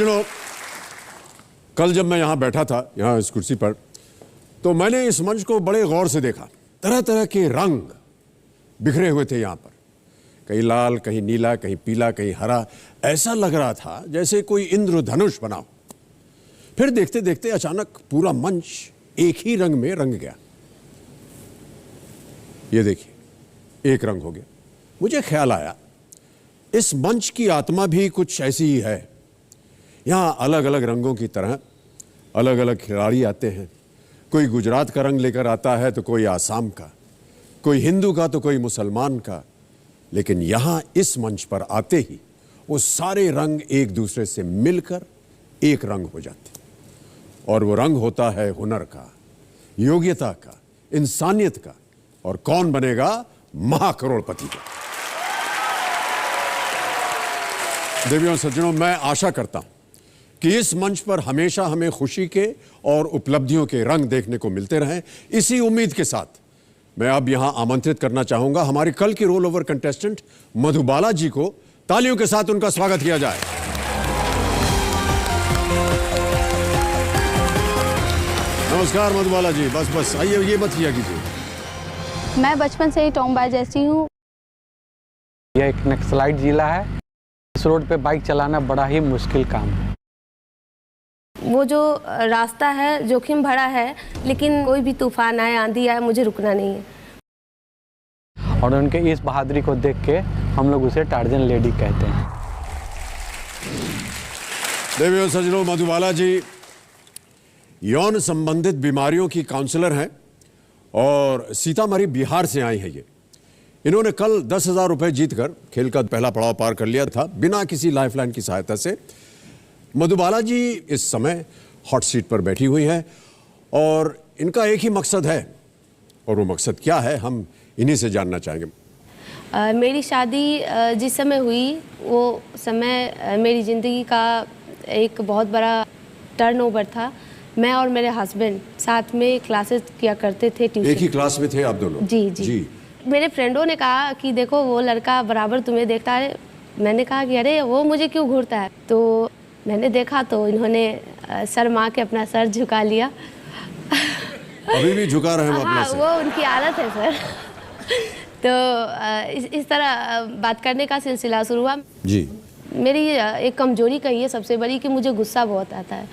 सज्जनों, कल जब मैं यहाँ बैठा था, यहाँ इस कुर्सी पर, तो मैंने इस मंच को बड़े गौर से देखा। तरह तरह के रंग बिखरे हुए थे यहाँ पर, कहीं लाल, कहीं नीला, कहीं पीला, कहीं हरा। ऐसा लग रहा था जैसे कोई इंद्रधनुष बना हो। फिर देखते देखते अचानक पूरा मंच एक ही रंग में रंग गया। ये देखिए, एक रंग हो गया। मुझे ख्याल आया, इस मंच की आत्मा भी कुछ ऐसी ही है। यहाँ अलग अलग रंगों की तरह अलग अलग खिलाड़ी आते हैं। कोई गुजरात का रंग लेकर आता है तो कोई आसाम का, कोई हिंदू का तो कोई मुसलमान का। लेकिन यहाँ इस मंच पर आते ही वो सारे रंग एक दूसरे से मिलकर एक रंग हो जाते, और वो रंग होता है हुनर का, योग्यता का, इंसानियत का। और कौन बनेगा महाकरोड़पति का। देवियों सज्जनों, मैं आशा करता हूं कि इस मंच पर हमेशा हमें खुशी के और उपलब्धियों के रंग देखने को मिलते रहें। इसी उम्मीद के साथ मैं अब यहां आमंत्रित करना चाहूंगा हमारी कल की रोल ओवर कंटेस्टेंट मधुबाला जी को। तालियों के साथ उनका स्वागत किया जाए। नमस्कार मधुबाला जी। बस आइए, ये मत किया कीजिए। मैं बचपन से ही टॉमबॉय जैसी हूँ। यह एक नक्सलाइट जिला है। इस रोड पे बाइक चलाना बड़ा ही मुश्किल काम है। वो जो रास्ता है जोखिम भरा है, लेकिन कोई भी तूफान आए, आंधी आए, मुझे रुकना नहीं है। और उनके इस बहादुरी को देख के हम लोग उसे टार्जन लेडी कहते हैं। देवियों सज्जनों, मधुबाला जी यौन संबंधित बीमारियों की काउंसलर हैं और सीतामढ़ी बिहार से आई है। इन्होंने कल 10,000 रुपये जीतकर खेल का पहला पड़ाव पार कर लिया था बिना किसी लाइफलाइन की सहायता से। मधुबाला जी इस समय हॉट सीट पर बैठी हुई हैं और इनका एक ही मकसद है, और वो मकसद क्या है हम इन्हीं से जानना चाहेंगे। मेरी शादी जिस समय हुई, वो समय मेरी ज़िंदगी का एक बहुत बड़ा टर्नओवर था। मैं और मेरे हस्बैंड साथ में क्लासेस किया करते थे, ट्यूशन। एक ही क्लास में थे आप दोनों? जी। मेरे फ्रेंडों ने कहा कि देखो वो लड़का बराबर तुम्हें देखता है। मैंने कहा कि अरे वो मुझे क्यों घूरता है। तो मैंने देखा तो इन्होंने शर्मा के अपना सर झुका लिया। अभी भी झुका रहे हैं वो अपना हाँ, सर? वो उनकी आदत है सर। तो इस तरह बात करने का सिलसिला शुरू हुआ। जी। मेरी एक कमजोरी कही है सबसे बड़ी कि मुझे गुस्सा बहुत आता है।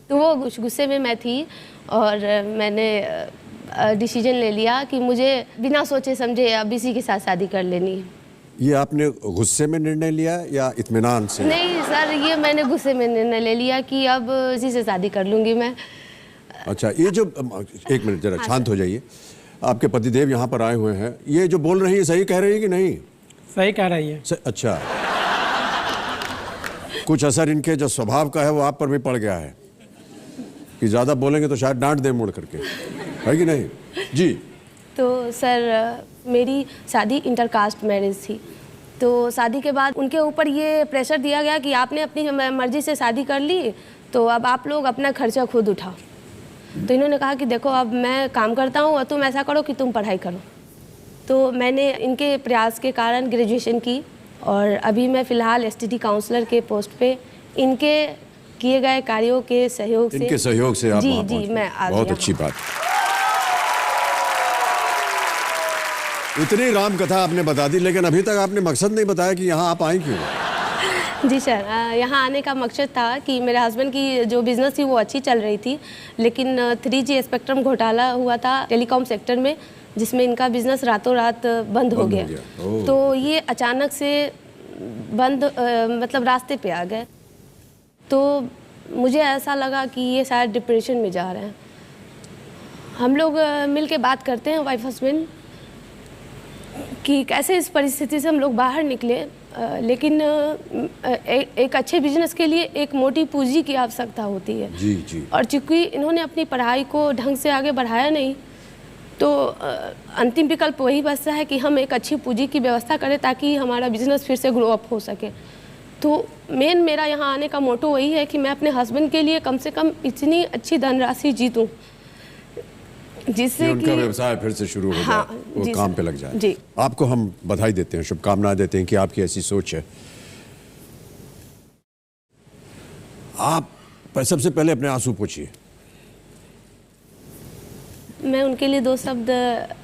तो वो गुस्से में मैं थी और मैंने डिसीजन ले लिया कि मुझे बिना सोचे समझे अब इसी के साथ शादी कर लेनी है। ये आपने गुस्से में निर्णय लिया या इत्मीनान से? नहीं सर, ये मैंने गुस्से में निर्णय ले लिया कि अब इसी से शादी कर लूँगी मैं। अच्छा, ये जो एक मिनट जरा शांत हो जाइए। आपके पतिदेव यहाँ पर आए हुए हैं, ये जो बोल रही है सही कह रही है कि नहीं? सही कह रही है। अच्छा, कुछ असर इनके जो स्वभाव का है वो आप पर भी पड़ गया है कि ज़्यादा बोलेंगे तो शायद डांट दें मुड़ करके, है कि नहीं? जी। तो सर मेरी शादी इंटरकास्ट मैरिज थी। तो शादी के बाद उनके ऊपर ये प्रेशर दिया गया कि आपने अपनी मर्जी से शादी कर ली, तो अब आप लोग अपना खर्चा खुद उठाओ। तो इन्होंने कहा कि देखो अब मैं काम करता हूँ और तुम ऐसा करो कि तुम पढ़ाई करो। तो मैंने इनके प्रयास के कारण ग्रेजुएशन की और अभी मैं फ़िलहाल एसटीडी काउंसलर के पोस्ट पे इनके किए गए कार्यों के सहयोग से, इनके सहयोग से आप वहाँ जी मैं आ बहुत अच्छी बात। इतनी राम कथा आपने बता दी, लेकिन अभी तक आपने मकसद नहीं बताया कि यहाँ आप आई क्यों? जी सर, यहाँ आने का मकसद था कि मेरे हस्बैंड की जो बिज़नेस थी वो अच्छी चल रही थी, लेकिन 3G स्पेक्ट्रम घोटाला हुआ था टेलीकॉम सेक्टर में, जिसमें इनका बिज़नेस रातों रात बंद हो गया। तो ये अचानक से बंद मतलब रास्ते पे आ गए। तो मुझे ऐसा लगा कि ये शायद डिप्रेशन में जा रहे हैं। हम लोग मिल के बात करते हैं वाइफ हस्बैंड कि कैसे इस परिस्थिति से हम लोग बाहर निकले। लेकिन एक अच्छे बिजनेस के लिए एक मोटी पूंजी की आवश्यकता होती है। जी। और चूंकि इन्होंने अपनी पढ़ाई को ढंग से आगे बढ़ाया नहीं, तो अंतिम विकल्प वही बचता है कि हम एक अच्छी पूंजी की व्यवस्था करें ताकि हमारा बिजनेस फिर से ग्रो अप हो सके। तो मेन मेरा यहाँ आने का मोटो वही है कि मैं अपने हस्बैंड के लिए कम से कम इतनी अच्छी धनराशि जीतूँ जिससे कि उनका व्यवसाय फिर से शुरू हो जाए, हाँ, वो काम पे लग जाए। जी। आपको हम बधाई देते हैं, शुभकामनाएं देते हैं कि आपकी ऐसी सोच है। आप सबसे पहले अपने आंसू पोंछिए। मैं उनके लिए दो शब्द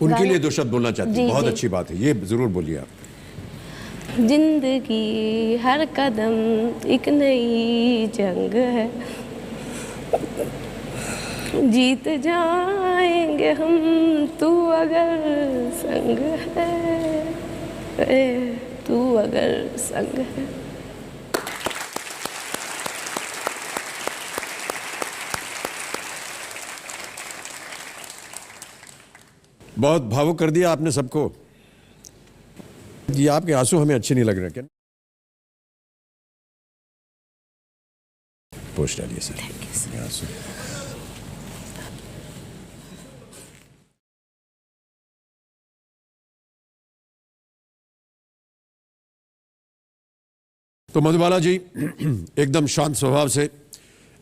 उनके लिए दो शब्द बोलना चाहती हूँ। जी, बहुत जी। अच्छी बात है, ये जरूर बोलिए आप। जिंदगी हर कदम एक नई जंग है, जीत जाएंगे हम तू अगर संग है, तू अगर संग है। बहुत भावुक कर दिया आपने सबको। ये आपके आंसू हमें अच्छे नहीं लग रहे। क्या पोस्ट डालिए सर। ये आंसू तो मधुबाला जी एकदम शांत स्वभाव से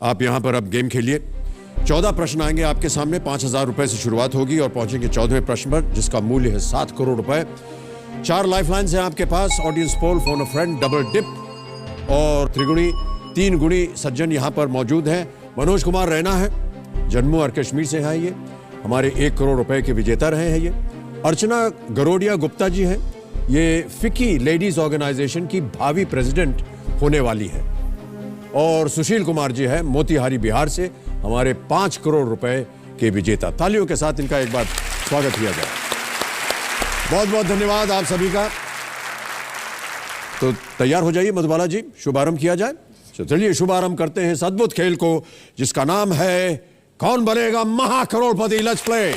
आप यहां पर अब गेम खेलिए। 14 प्रश्न आएंगे आपके सामने। 5,000 रुपए से शुरुआत होगी और पहुंचेंगे 14वें प्रश्न पर, जिसका मूल्य है 7 करोड़ रुपए। 4 लाइफलाइंस हैं आपके पास, audience poll, phone a friend, double dip और त्रिगुणी 3 गुणी सज्जन यहां पर मौजूद हैं। मनोज कुमार रैना है, जम्मू और कश्मीर से हैं, ये हमारे 1 करोड़ रुपए के विजेता रहे हैं। ये अर्चना गरोडिया गुप्ता जी हैं, ये फिकी लेडीज ऑर्गेनाइजेशन की भावी प्रेसिडेंट होने वाली है। और सुशील कुमार जी है मोतिहारी बिहार से, हमारे 5 करोड़ रुपए के विजेता। तालियों के साथ इनका एक बार स्वागत किया जाए। बहुत बहुत धन्यवाद आप सभी का। तो तैयार हो जाइए मधुबाला जी, शुभारंभ किया जाए। तो चलिए शुभारंभ करते हैं इस अद्भुत खेल को, जिसका नाम है कौन बनेगा महाकरोड़पति। Let's play.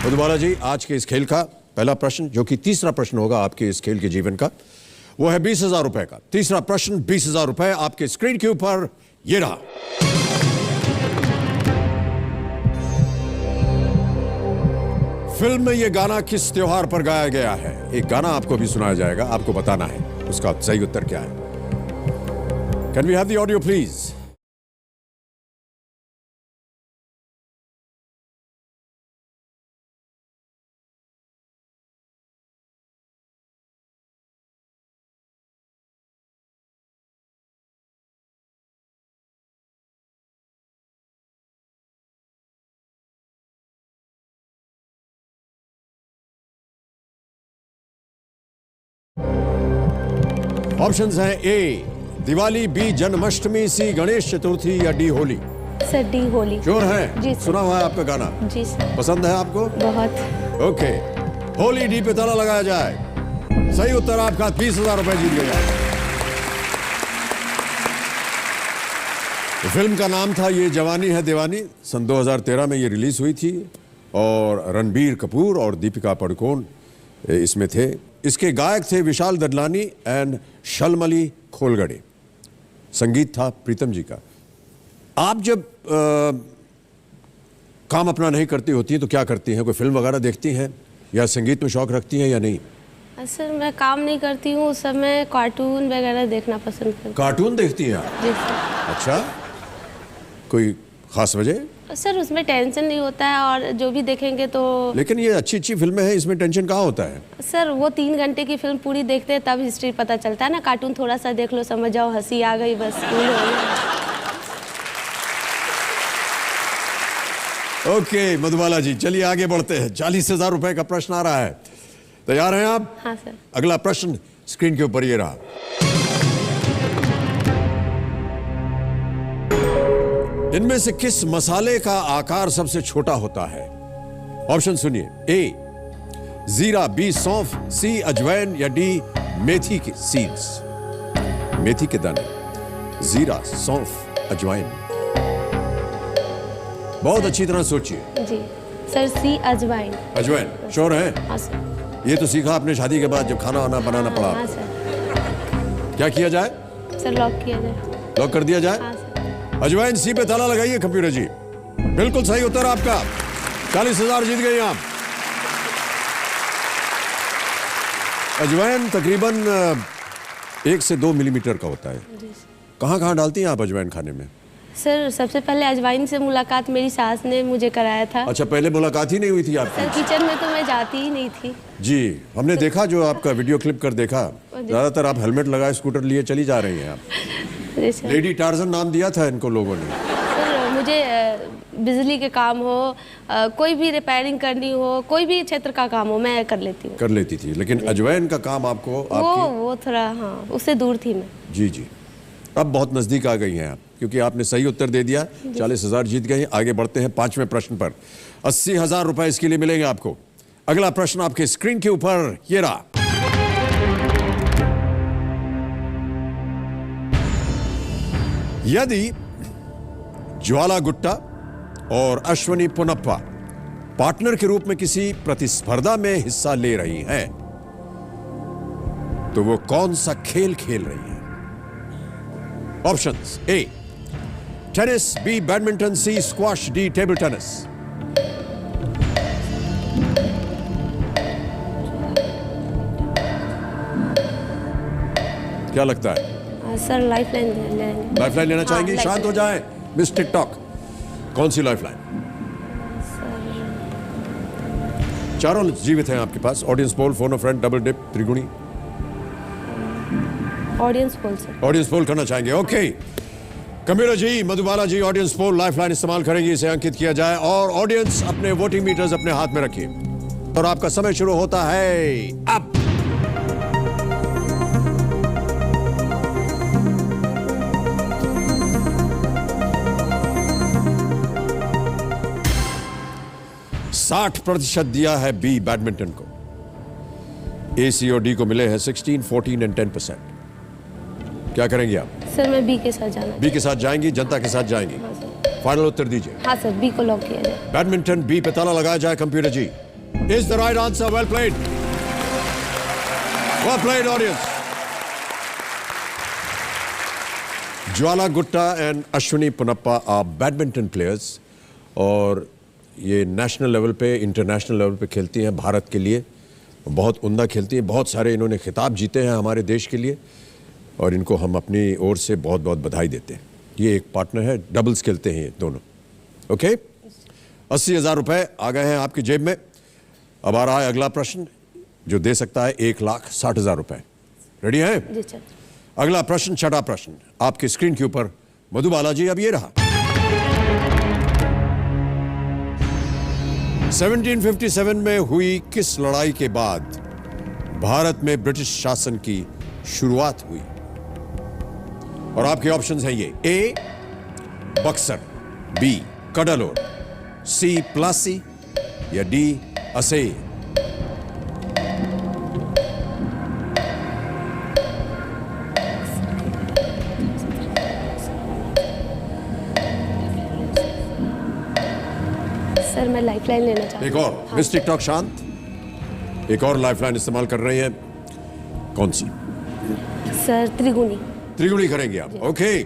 मधुबाला जी, आज के इस खेल का पहला प्रश्न, जो कि तीसरा प्रश्न होगा आपके इस खेल के जीवन का, वो है 20,000 रुपए का। तीसरा प्रश्न 20,000 रुपए आपके स्क्रीन के ऊपर ये रहा। फिल्म में ये गाना किस त्योहार पर गाया गया है? एक गाना आपको भी सुनाया जाएगा, आपको बताना है उसका सही उत्तर क्या है। Can we have the audio please? Options हैं A Diwali, B Janmashtami, C Ganesh Chaturthi या D Holi. Sir D Holi. Sure है? जी सर। सुना हुआ है आपका गाना? जी सर। पसंद है आपको? बहुत। ओके, होली डी पे ताला लगाया जाए। सही उत्तर आपका, 20,000 रुपए जीत गया। तो फिल्म का नाम था ये जवानी है दीवानी। सन 2013 में ये रिलीज हुई थी और रणबीर कपूर और दीपिका पादुकोण इसमें थे। इसके गायक थे विशाल ददलानी एंड शलमली खोलगड़े। संगीत था प्रीतम जी का। आप जब काम अपना नहीं करती होती हैं तो क्या करती हैं? कोई फिल्म वगैरह देखती हैं या संगीत में शौक रखती हैं या नहीं? सर मैं काम नहीं करती हूँ, उस समय कार्टून वगैरह देखना पसंद करती हूँ। कार्टून देखती हैं आप? जी सर। अच्छा, कोई खास वजह? सर उसमें टेंशन नहीं होता है और जो भी देखेंगे तो। लेकिन ये अच्छी अच्छी फिल्में हैं, इसमें टेंशन कहाँ होता है? सर वो 3 घंटे की फिल्म पूरी देखते हैं तब हिस्ट्री पता चलता है ना। कार्टून थोड़ा सा देख लो, समझ जाओ, हंसी आ गई, बस कूल हो गया। ओके मधुबाला जी, चलिए आगे बढ़ते हैं। 40,000 रुपए का प्रश्न आ रहा है, तैयार हैं आप? हाँ सर। अगला प्रश्न स्क्रीन के ऊपर ये रहा। इनमें से किस मसाले का आकार सबसे छोटा होता है? ऑप्शन सुनिए। ए जीरा, बी सौंफ, सी अजवाइन या डी मेथी के सीड्स। मेथी के दाने, जीरा, सौंफ, अजवाइन। बहुत अच्छी तरह सोचिए। जी सर, सी अजवाइन। अजवाइन श्योर है? हाँ सर। ये तो सीखा आपने शादी के बाद, जब खाना वाना बनाना पड़ा। हाँ सर। क्या किया जाए? सर लॉक किया जाए। लॉक कर दिया जाए? हाँ सर। अजवाइन सी पे ताला लगाइए कंप्यूटर जी। बिल्कुल सही उत्तर आपका। 40,000 जीत गए आप। अजवाइन तकरीबन 1 से 2 मिलीमीटर का होता है। कहाँ कहाँ डालती हैं आप अजवाइन खाने में? सर सबसे पहले अजवाइन से मुलाकात मेरी सास ने मुझे कराया था। अच्छा, पहले मुलाकात ही नहीं हुई थी सर आपकी? किचन में तो मैं जाती ही नहीं थी। जी, हमने देखा जो आपका वीडियो क्लिप कर देखा, ज्यादातर आप हेलमेट लगाए स्कूटर लिए चली जा रही हैं आप। जी सर। लेडी टार्जन नाम दिया था इनको लोगों ने। सर मुझे बिजली के काम हो, कोई भी रिपेयरिंग करनी हो, कोई भी क्षेत्र का काम हो, मैं कर लेती हूँ। कर लेती थी, लेकिन अजवाइन का काम आपको आपकी... वो थोड़ा हाँ उससे दूर थी मैं। जी जी, अब बहुत नजदीक आ गई हैं आप, क्योंकि आपने सही उत्तर दे दिया। 40,000 जीत गई। आगे बढ़ते हैं 5वें प्रश्न पर। 80,000 रुपए इसके लिए मिलेंगे आपको। अगला प्रश्न आपके स्क्रीन के ऊपर ये रहा। यदि ज्वाला गुट्टा और अश्वनी पुनप्पा पार्टनर के रूप में किसी प्रतिस्पर्धा में हिस्सा ले रही हैं, तो वो कौन सा खेल खेल रही हैं? ऑप्शंस: ए टेनिस, बी बैडमिंटन, सी स्क्वैश, डी टेबल टेनिस। क्या लगता है? सर लाइफलाइन लेंगे। लाइफलाइन लेना चाहेंगे? हाँ, शांत हो जाएं मिस टिकटॉक। कौन सी लाइफलाइन? चारों जीवित हैं आपके पास। Audience poll, phone of friend, double dip, त्रिगुणी। Audience poll sir. Audience poll करना चाहेंगे? Okay, computer ji, Madhubala ji audience poll lifeline इस्तेमाल करेंगी, इसे अंकित किया जाए और ऑडियंस अपने वोटिंग मीटर्स अपने हाथ में रखिए और आपका समय शुरू होता है अब। साठ % दिया है बी बैडमिंटन को। ए, सी और डी को मिले हैं 16, 14 एंड 10%। क्या करेंगे आप? सर मैं बी के साथ जाना। बी के साथ जाएंगी, जनता के साथ जाएंगी? फाइनल उत्तर दीजिए। हाँ सर, बी को लॉक किया जाए। बैडमिंटन बी पे ताला लगाया जाए। Computer ji, is the right answer. Well played, well played audience. Jwala Gutta and Ashwini Ponnappa are badminton players और ये नेशनल लेवल पे, इंटरनेशनल लेवल पे खेलती हैं भारत के लिए। बहुत उम्दा खेलती हैं। बहुत सारे इन्होंने खिताब जीते हैं हमारे देश के लिए और इनको हम अपनी ओर से बहुत बहुत बधाई देते हैं। ये एक पार्टनर है, डबल्स खेलते हैं ये दोनों। ओके, 80,000 रुपए आ गए हैं आपकी जेब में। अब आ रहा है अगला प्रश्न जो दे सकता है 1,60,000 रुपए। रेडी है? जी सर। अगला प्रश्न, छठा प्रश्न आपके स्क्रीन के ऊपर। मधुबाला जी, अब ये रहा। 1757 में हुई किस लड़ाई के बाद भारत में ब्रिटिश शासन की शुरुआत हुई? और आपके ऑप्शंस हैं ये: ए बक्सर, बी कडालोर, सी प्लासी या डी असई। सर मैं लाइफलाइन लेना चाहती हूँ। एक और मिस टिकटॉक शांत, एक और लाइफलाइन इस्तेमाल कर रही हैं। कौन सी? सर त्रिगुणी। त्रिगुणी करेंगे आप? ओके,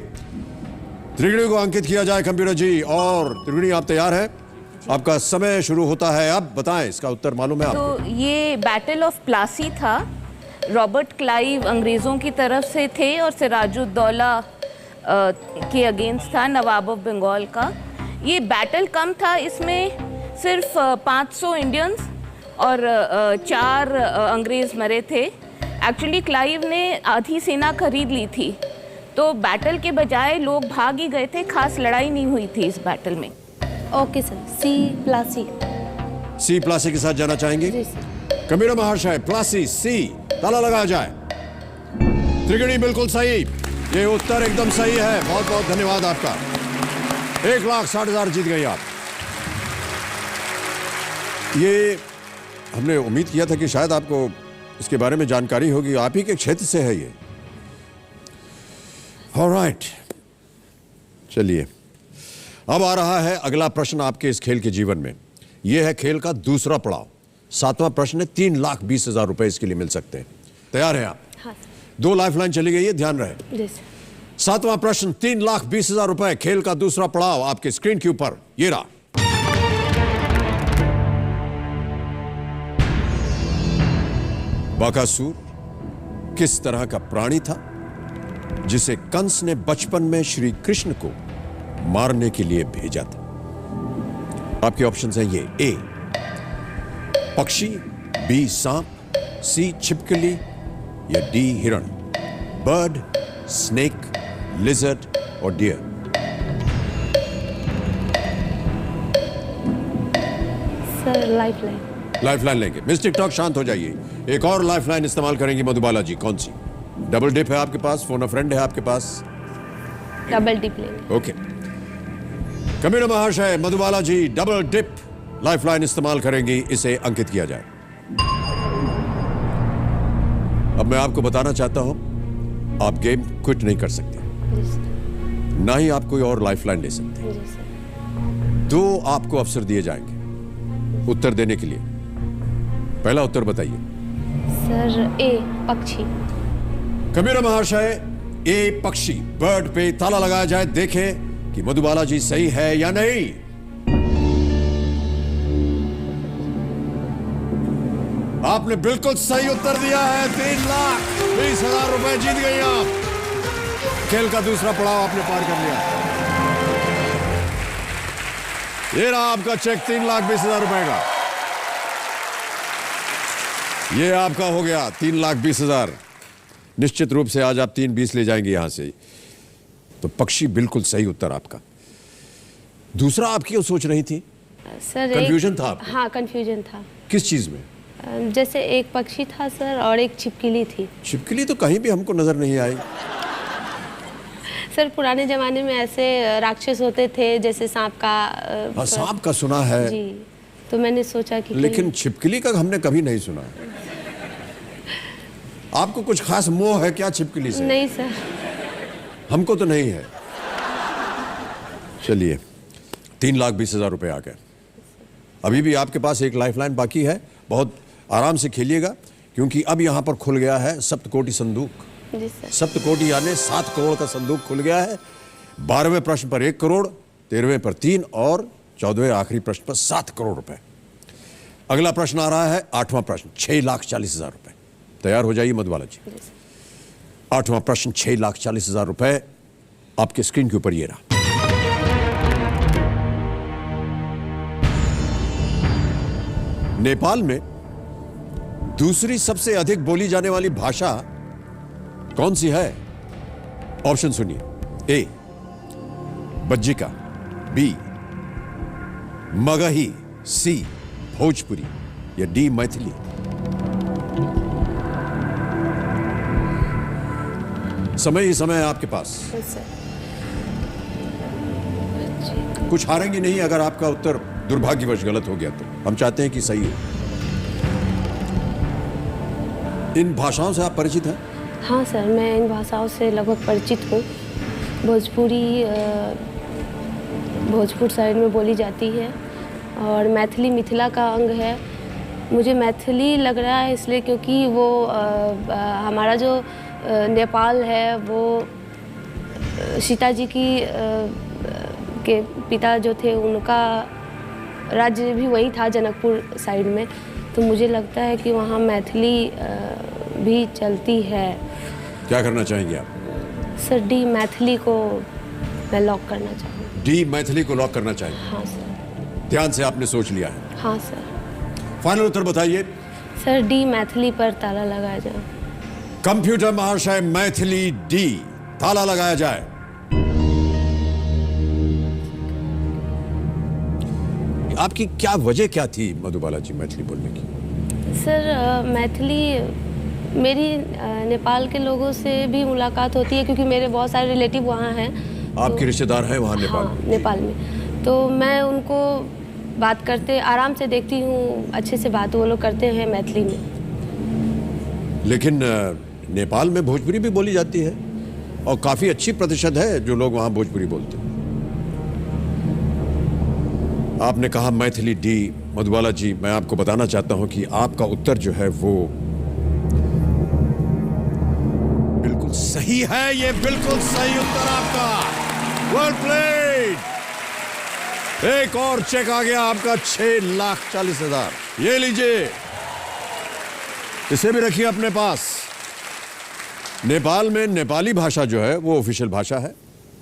त्रिगुणी को अंकित किया जाए कंप्यूटर जी। और त्रिगुणी आप तैयार है? आपका समय शुरू होता है अब। बताएं, इसका उत्तर मालूम है आपको? तो ये बैटल ऑफ प्लासी था। रॉबर्ट क्लाइव अंग्रेज़ों की तरफ से थे और सिराजुद्दौला के अगेंस्ट था, नवाब ऑफ बंगाल का। ये बैटल कम था, इसमें सिर्फ 500 इंडियंस और 4 अंग्रेज़ मरे थे। एक्चुअली क्लाइव ने आधी सेना खरीद ली थी, तो बैटल के बजाय लोग भाग ही गए थे। खास लड़ाई नहीं हुई थी इस बैटल में। ओके सर, सी प्लासी। सी प्लासी के साथ जाना चाहेंगे? जी सर। कंप्यूटर महाशय, प्लासी सी, ताला लगाया जाए। त्रिगुणी बिल्कुल सही, ये उत्तर एकदम सही है। बहुत बहुत धन्यवाद आपका। 1,60,000 जीत गई आप। ये हमने उम्मीद किया था कि शायद आपको इसके बारे में जानकारी होगी, आप ही के क्षेत्र से है ये। ऑलराइट, चलिए अब आ रहा है अगला प्रश्न आपके इस खेल के जीवन में। यह है खेल का दूसरा पड़ाव। 7वां प्रश्न है, 3,20,000 रुपए इसके लिए मिल सकते हैं। तैयार हैं आप? हाँ सर। 2 लाइफलाइन चली गई है, ध्यान रहे। जी सर। 7वां प्रश्न, 3,20,000 रुपए, खेल का दूसरा पड़ाव आपके स्क्रीन के ऊपर ये रहा। बकासुर किस तरह का प्राणी था जिसे कंस ने बचपन में श्री कृष्ण को मारने के लिए भेजा था? आपके ऑप्शंस हैं ये: ए पक्षी, बी सांप, सी छिपकली या डी हिरण। बर्ड, स्नेक, लिजर्ड और डियर। Sir lifeline. लाइफलाइन लेंगे। मिस टिकटॉक शांत हो जाइए। एक और लाइफलाइन इस्तेमाल करेंगी मधुबाला जी, कौन सी? डबल डिप है आपके पास, फोन अ फ्रेंड है आपके पास। डबल डिप लेंगे। ओके, कमिश्नर महाशय, मधुबाला जी डबल डिप लाइफलाइन इस्तेमाल करेंगी, इसे अंकित किया जाए। अब मैं आपको बताना चाहता हूं, आप गेम क्विट नहीं कर सकते, जी सर। ना ही आप कोई और लाइफलाइन ले सकते। जी सर। 2 आपको अवसर दिए जाएंगे उत्तर देने के लिए। पहला उत्तर बताइए। सर ए पक्षी। कमिश्नर महाशय, ए पक्षी, बर्ड पे ताला लगाया जाए। देखें कि मधुबाला जी सही है या नहीं। आपने बिल्कुल सही उत्तर दिया है। 3,20,000 रुपए जीत गई आप। खेल का दूसरा पड़ाव आपने पार कर लिया। ये रहा आपका चेक 3,20,000 रुपए का। ये आपका हो गया 3,20,000। निश्चित रूप से आज आप 3,20 ले जाएंगे यहां से। तो पक्षी बिल्कुल सही उत्तर आपका। दूसरा आप क्यों सोच रही थी? सर कंफ्यूजन था आपको? हाँ, कंफ्यूजन था। किस चीज में? जैसे एक पक्षी था सर और एक छिपकली थी। छिपकली तो कहीं भी हमको नजर नहीं आई। सर पुराने जमाने में ऐसे राक्षस होते थे, जैसे सांप का। हाँ, सांप का सुना है जी, तो मैंने सोचा कि लेकिन छिपकली का हमने कभी नहीं सुना। आपको कुछ खास मोह है क्या छिपकली से? नहीं सर। हमको तो नहीं है। चलिए, 3,20,000 रुपए आ गए। अभी भी आपके पास एक लाइफलाइन बाकी है। बहुत आराम से खेलिएगा, क्योंकि अब यहां पर खुल गया है सप्तकोटि संदूक। जी सर। सप्तकोटि यानी 7 करोड़ का संदूक खुल गया है। 12वें प्रश्न पर 1 करोड़, 13वें पर 3 और 14वें आखिरी प्रश्न पर 7 करोड़ रुपए। अगला प्रश्न आ रहा है 8वां प्रश्न, 6,40,000 रुपए। तैयार हो जाइए मधुबाला जी। 8वां प्रश्न, 6,40,000 रुपए आपके स्क्रीन के ऊपर ये रहा। नेपाल में दूसरी सबसे अधिक बोली जाने वाली भाषा कौन सी है? ऑप्शन सुनिए। ए बज्जिका, बी मगही, सी भोजपुरी या डी मैथिली। समय ही समय है आपके पास। सर कुछ हारेंगे नहीं अगर आपका उत्तर दुर्भाग्यवश गलत हो गया तो। हम चाहते हैं कि सही हो। इन भाषाओं से आप परिचित हैं? हाँ सर, मैं इन भाषाओं से लगभग परिचित हूँ। भोजपुरी भोजपुर साइड में बोली जाती है और मैथिली मिथिला का अंग है। मुझे मैथिली लग रहा है इसलिए क्योंकि वो हमारा जो नेपाल है वो सीता जी की के पिता जो थे उनका राज्य भी वही था, जनकपुर साइड में। तो मुझे लगता है कि वहाँ मैथिली भी चलती है। क्या करना चाहेंगे आप? सर डी मैथिली को मैं लॉक करना चाहूँगी। डी मैथिली को लॉक करना चाहेंगे? हाँ सर। ध्यान से आपने सोच लिया है। हाँ सर। फाइनल उत्तर बताइए। सर डी मैथिली पर ताला लगाया जाए। कंप्यूटर महाशय, मैथिली डी, ताला लगाया जाए। आपकी क्या वजह क्या थी मधुबाला जी मैथिली बोलने की? सर मैथिली मेरी नेपाल के लोगों से भी मुलाकात होती है क्योंकि मेरे बहुत सारे रिलेटिव वहाँ हैं। आपके रिश्तेदार हैं वहाँ नेपाल में? हाँ, नेपाल में। तो मैं उनको बात करते आराम से देखती हूँ, अच्छे से बात वो लोग करते हैं मैथिली में। लेकिन नेपाल में भोजपुरी भी बोली जाती है और काफी अच्छी प्रतिशत है जो लोग वहाँ भोजपुरी बोलते हैं। आपने कहा मैथिली डी। मधुबाला जी, मैं आपको बताना चाहता हूं कि आपका उत्तर जो है वो बिल्कुल सही है। ये बिल्कुल सही उत्तर आपका। Well played. एक और चेक आ गया आपका 6,40,000। ये लीजिए, इसे भी रखिए अपने पास। नेपाल में नेपाली भाषा जो है वो ऑफिशियल भाषा है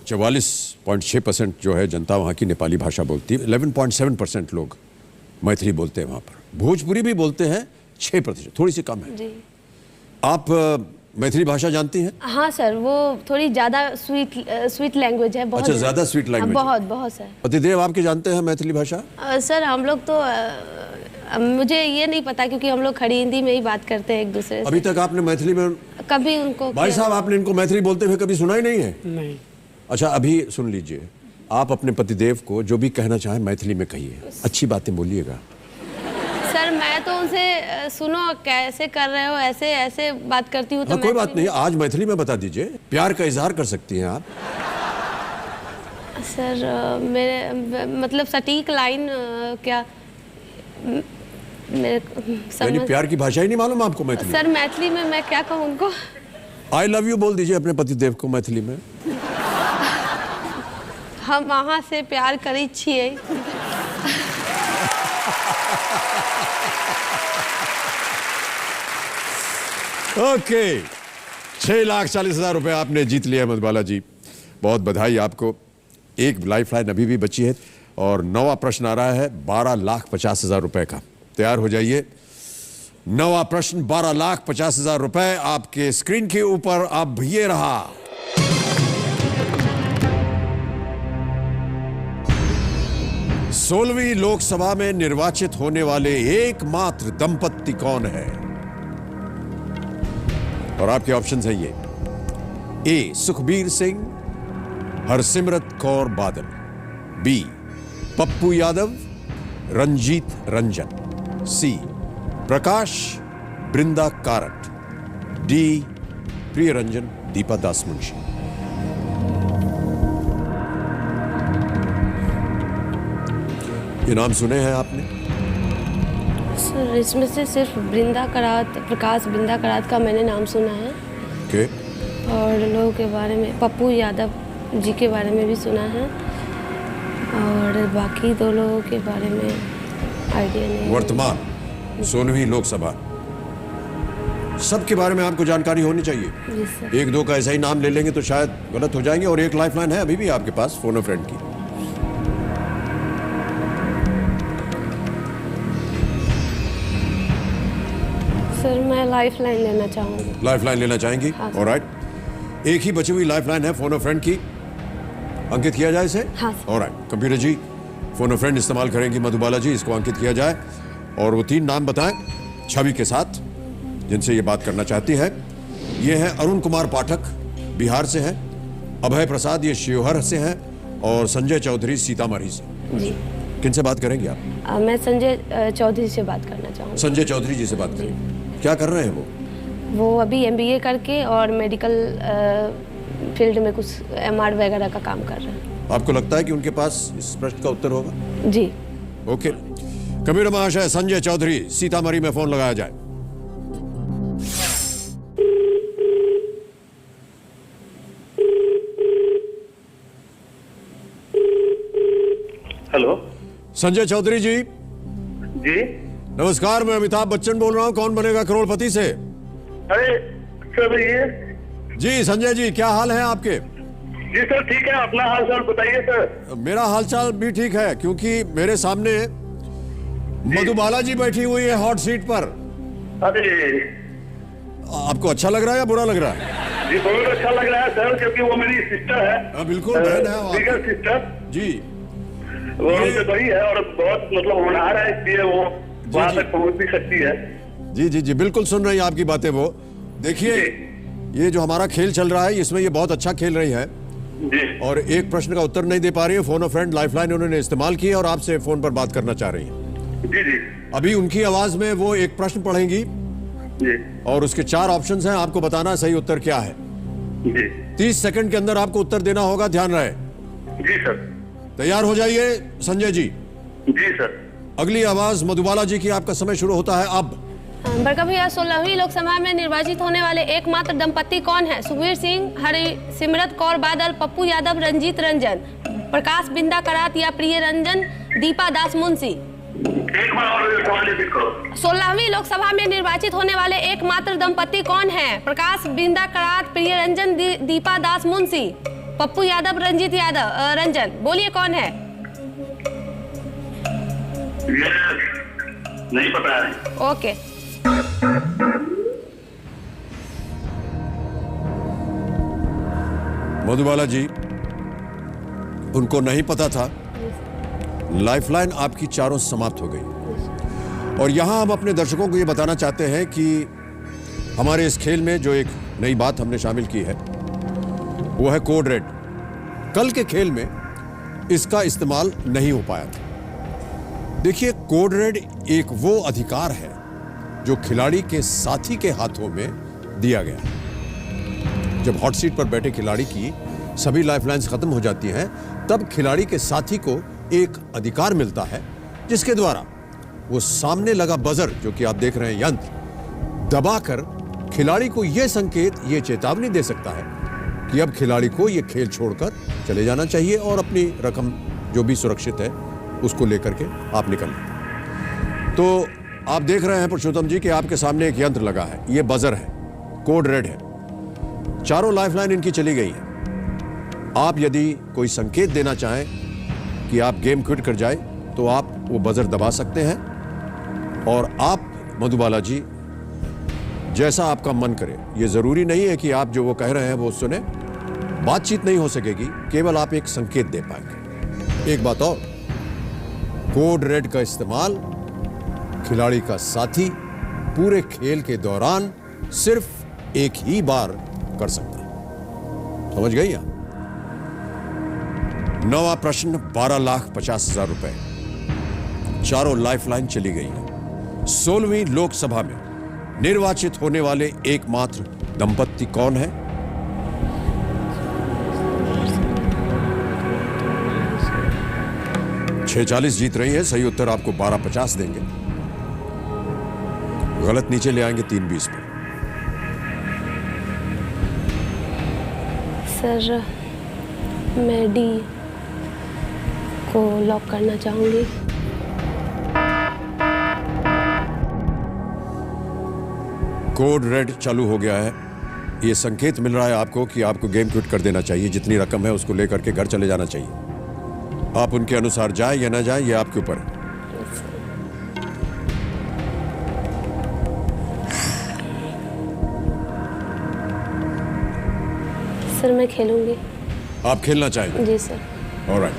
44.6% जो है जनता वहाँ की नेपाली भाषा बोलती है। 11.7% लोग मैथिली बोलते हैं वहाँ पर। भोजपुरी भी बोलते हैं 6%, थोड़ी सी कम है। जी आप मैथिली भाषा जानती हैं? हाँ सर, वो थोड़ी ज़्यादा स्वीट लैंग्वेज है। बहुत अच्छा, ज़्यादा स्वीट लैंग्वेज। बहुत बहुत सर। पतिदेव आपके जानते हैं मैथिली भाषा? सर हम लोग तो मुझे ये नहीं पता, क्योंकि हम लोग खड़ी हिंदी में ही बात करते हैं एक दूसरे से। अभी तक आपने मैथिली में कभी उनको भाई साहब आपने इनको मैथिली बोलते हुए कभी सुना ही नहीं है? नहीं। अच्छा, अभी सुन लीजिए, आप अपने पतिदेव को जो भी कहना चाहें मैथिली में कहिए, अच्छी बातें बोलिएगा। सर मैं तो उनसे सुनो कैसे कर रहे हो, ऐसे ऐसे बात करती हूँ। तो कोई बात नहीं, आज मैथिली में बता दीजिए, प्यार का इजहार कर सकती हैं आप। सर मेरे मतलब सटीक लाइन क्या मेरे यानी प्यार की भाषा ही नहीं मालूम आपको मैथिली? सर मैथिली में मैं क्या कहूँ उनको? आई लव यू बोल दीजिए अपने पतिदेव को मैथिली में। हम वहाँ से प्यार करी छिए। ओके, 6,40,000 रुपए आपने जीत लिया मधुबाला जी, बहुत बधाई आपको। एक लाइफलाइन अभी भी बची है और नवा प्रश्न आ रहा है 12,50,000 रुपए का। तैयार हो जाइए। नवा प्रश्न 12,50,000 रुपए आपके स्क्रीन के ऊपर। अब ये रहा। सोलहवीं लोकसभा में निर्वाचित होने वाले एकमात्र दंपत्ति कौन है? और आपके ऑप्शंस हैं ये। ए सुखबीर सिंह, हरसिमरत कौर बादल। बी पप्पू यादव, रंजीत रंजन। सी प्रकाश बृंदा कारट। डी प्रिय रंजन दीपा दास मुंशी। ये नाम सुने हैं आपने? सर इसमें से सिर्फ बृंदा करात, प्रकाश बृंदा करात का मैंने नाम सुना है। ओके। और लोगों के बारे में पप्पू यादव जी के बारे में भी सुना है, और बाकी दो लोगों के बारे में आइडिया नहीं। वर्तमान 16वीं लोकसभा, सबके बारे में आपको जानकारी होनी चाहिए। जी सर। एक दो का ऐसा ही नाम ले लेंगे तो शायद गलत हो जाएंगे। और एक लाइफलाइन है अभी भी आपके पास, फोन अ फ्रेंड की। सर मैं लाइफलाइन लेना चाहूँगी। लाइफलाइन लेना चाहेंगी? हाँ सर। ऑलराइट, एक ही बची हुई लाइफलाइन है फोन अ फ्रेंड की। अंकित किया जाए इसे? हाँ sir. Alright, computer ji phone a friend इस्तेमाल करेंगी मधुबाला जी, इसको अंकित किया जाए। और वो 3 नाम बताएं छवि के साथ जिनसे ये बात करना चाहती है। ये है अरुण कुमार पाठक, बिहार से हैं। अभय प्रसाद, ये शिवहर से हैं। और संजय चौधरी, सीतामढ़ी से। जी। किनसे बात करेंगे आप? मैं संजय चौधरी से बात करना चाहूँगी। संजय चौधरी जी से बात करेंगे। क्या कर रहे हैं वो? वो अभी MBA करके और मेडिकल फील्ड में कुछ MR वगैरह का काम कर रहे हैं। आपको लगता है कि उनके पास इस प्रश्न का उत्तर होगा? जी। ओके, कबीर महाशय संजय चौधरी, सीतामढ़ी में फोन लगाया जाए। हेलो संजय चौधरी जी। जी। नमस्कार, मैं अमिताभ बच्चन बोल रहा हूँ, कौन बनेगा करोड़पति से। अरे सर ये जी संजय जी, क्या हाल है आपके? जी सर ठीक है, अपना हाल चाल बताइए सर। मेरा हालचाल भी ठीक है, क्योंकि मेरे सामने मधुबाला जी बैठी हुई है हॉट सीट पर। अरे आपको अच्छा लग रहा है या बुरा लग रहा है? जी बहुत अच्छा लग रहा है सर, क्योंकि वो मेरी सिस्टर है। बिल्कुल बहन है वो आपकी। बिगर सिस्टर जी। वो उनसे बड़ी है और बहुत मतलब होनहार है, इसलिए वो वहाँ तक पहुँच भी सकती है। जी जी जी, बिल्कुल सुन रही है आपकी बातें वो। देखिए, ये जो हमारा खेल चल रहा है इसमें ये बहुत अच्छा खेल रही है जी। और एक प्रश्न का उत्तर नहीं दे पा रही है। फोन अ फ्रेंड लाइफलाइन उन्होंने इस्तेमाल की है और आपसे फोन पर बात करना चाह रही है। जी जी अभी उनकी आवाज में वो एक प्रश्न पढ़ेंगी जी और उसके 4 ऑप्शंस हैं, आपको बताना सही उत्तर क्या है। जी 30 सेकंड के अंदर आपको उत्तर देना होगा, ध्यान रहे। जी सर। तैयार हो जाइए संजय जी। जी सर। अगली आवाज मधुबाला जी की, आपका समय शुरू होता है अब। बड़का भैया, 16वीं लोकसभा में निर्वाचित होने वाले एकमात्र दंपत्ति कौन है? सुखबीर सिंह, हरसिमरत कौर बादल, पप्पू यादव, रंजीत रंजन, प्रकाश बिंदा करात या प्रिय रंजन दीपा दास मुंशी। एक बार और सवाल रिपीट करो। 16वीं लोकसभा में निर्वाचित होने वाले एकमात्र दंपत्ति कौन है? प्रकाश बिंदा करात, प्रिय रंजन दीपा दास मुंशी। पप्पू यादव, रंजीत यादव, रंजन, बोलिए कौन है? ये नहीं पता है। ओके। मधुबाला जी, उनको नहीं पता था। लाइफलाइन आपकी चारों समाप्त हो गई। और यहां हम अपने दर्शकों को यह बताना चाहते हैं कि हमारे इस खेल में जो एक नई बात हमने शामिल की है वो है कोड रेड। कल के खेल में इसका इस्तेमाल नहीं हो पाया था। देखिए, कोड रेड एक वो अधिकार है जो खिलाड़ी के साथी के हाथों में दिया गया है। जब हॉट सीट पर बैठे खिलाड़ी की सभी लाइफलाइंस खत्म हो जाती हैं, तब खिलाड़ी के साथी को एक अधिकार मिलता है जिसके द्वारा वो सामने लगा बजर, जो कि आप देख रहे हैं यंत्र, दबाकर खिलाड़ी को यह संकेत, यह चेतावनी दे सकता है कि अब खिलाड़ी को यह खेल छोड़कर चले जाना चाहिए और अपनी रकम जो भी सुरक्षित है उसको लेकर के आप निकलें। तो आप देख रहे हैं पुरुषोत्तम जी कि आपके सामने एक यंत्र लगा है, यह बजर है, कोड रेड है। चारों लाइफलाइन इनकी चली गई है। आप यदि कोई संकेत देना चाहें कि आप गेम क्विट कर जाए तो आप वो बजर दबा सकते हैं और आप मधुबाला जी जैसा आपका मन करे। ये जरूरी नहीं है कि आप जो वो कह रहे हैं वो सुने, बातचीत नहीं हो सकेगी, केवल आप एक संकेत दे पाएंगे। एक बात और, कोड रेड का इस्तेमाल खिलाड़ी का साथी पूरे खेल के दौरान सिर्फ एक ही बार कर सकता है। समझ गई आप? 9वां प्रश्न, 12,50,000 रुपए। चारों लाइफलाइन चली गई है। 16वीं लोकसभा में निर्वाचित होने वाले एकमात्र दंपत्ति कौन है? $640 जीत रही है। सही उत्तर आपको 12,50 देंगे। गलत नीचे ले आएंगे 3,20 पर। सर, मैं डी को लॉक करना चाहूंगी। कोड रेड चालू हो गया है। ये संकेत मिल रहा है आपको कि आपको गेम क्विट कर देना चाहिए। जितनी रकम है उसको लेकर के घर चले जाना चाहिए। आप उनके अनुसार जाए या ना जाए, ये आपके ऊपर है। सर, मैं खेलूंगी। आप खेलना चाहेंगे? जी सर। ऑलराइट।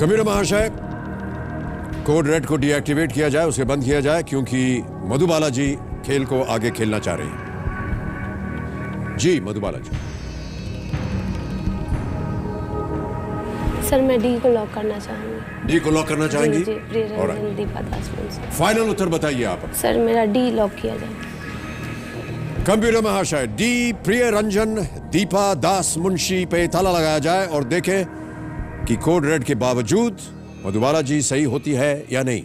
कबीर महाशय, कोड रेड को डीएक्टिवेट किया जाए, उसे बंद किया जाए, क्योंकि मधुबाला जी खेल को आगे खेलना चाह रही हैं। जी मधुबाला जी। सर, मैं डी को लॉक करना चाहूंगी। डी को लॉक करना चाहेंगी? जी, प्रियरंजन Alright. दीपा दास मुंशी। फाइनल उत्तर बताइए आप। सर, मेरा डी लॉक किया जाए। कंप्यूटर महाशय, डी प्रियरंजन दीपा दास मुंशी पे ताला लगाया जाए और देखें कि कोड रेड के बावजूद मधुबाला जी सही होती है या नहीं।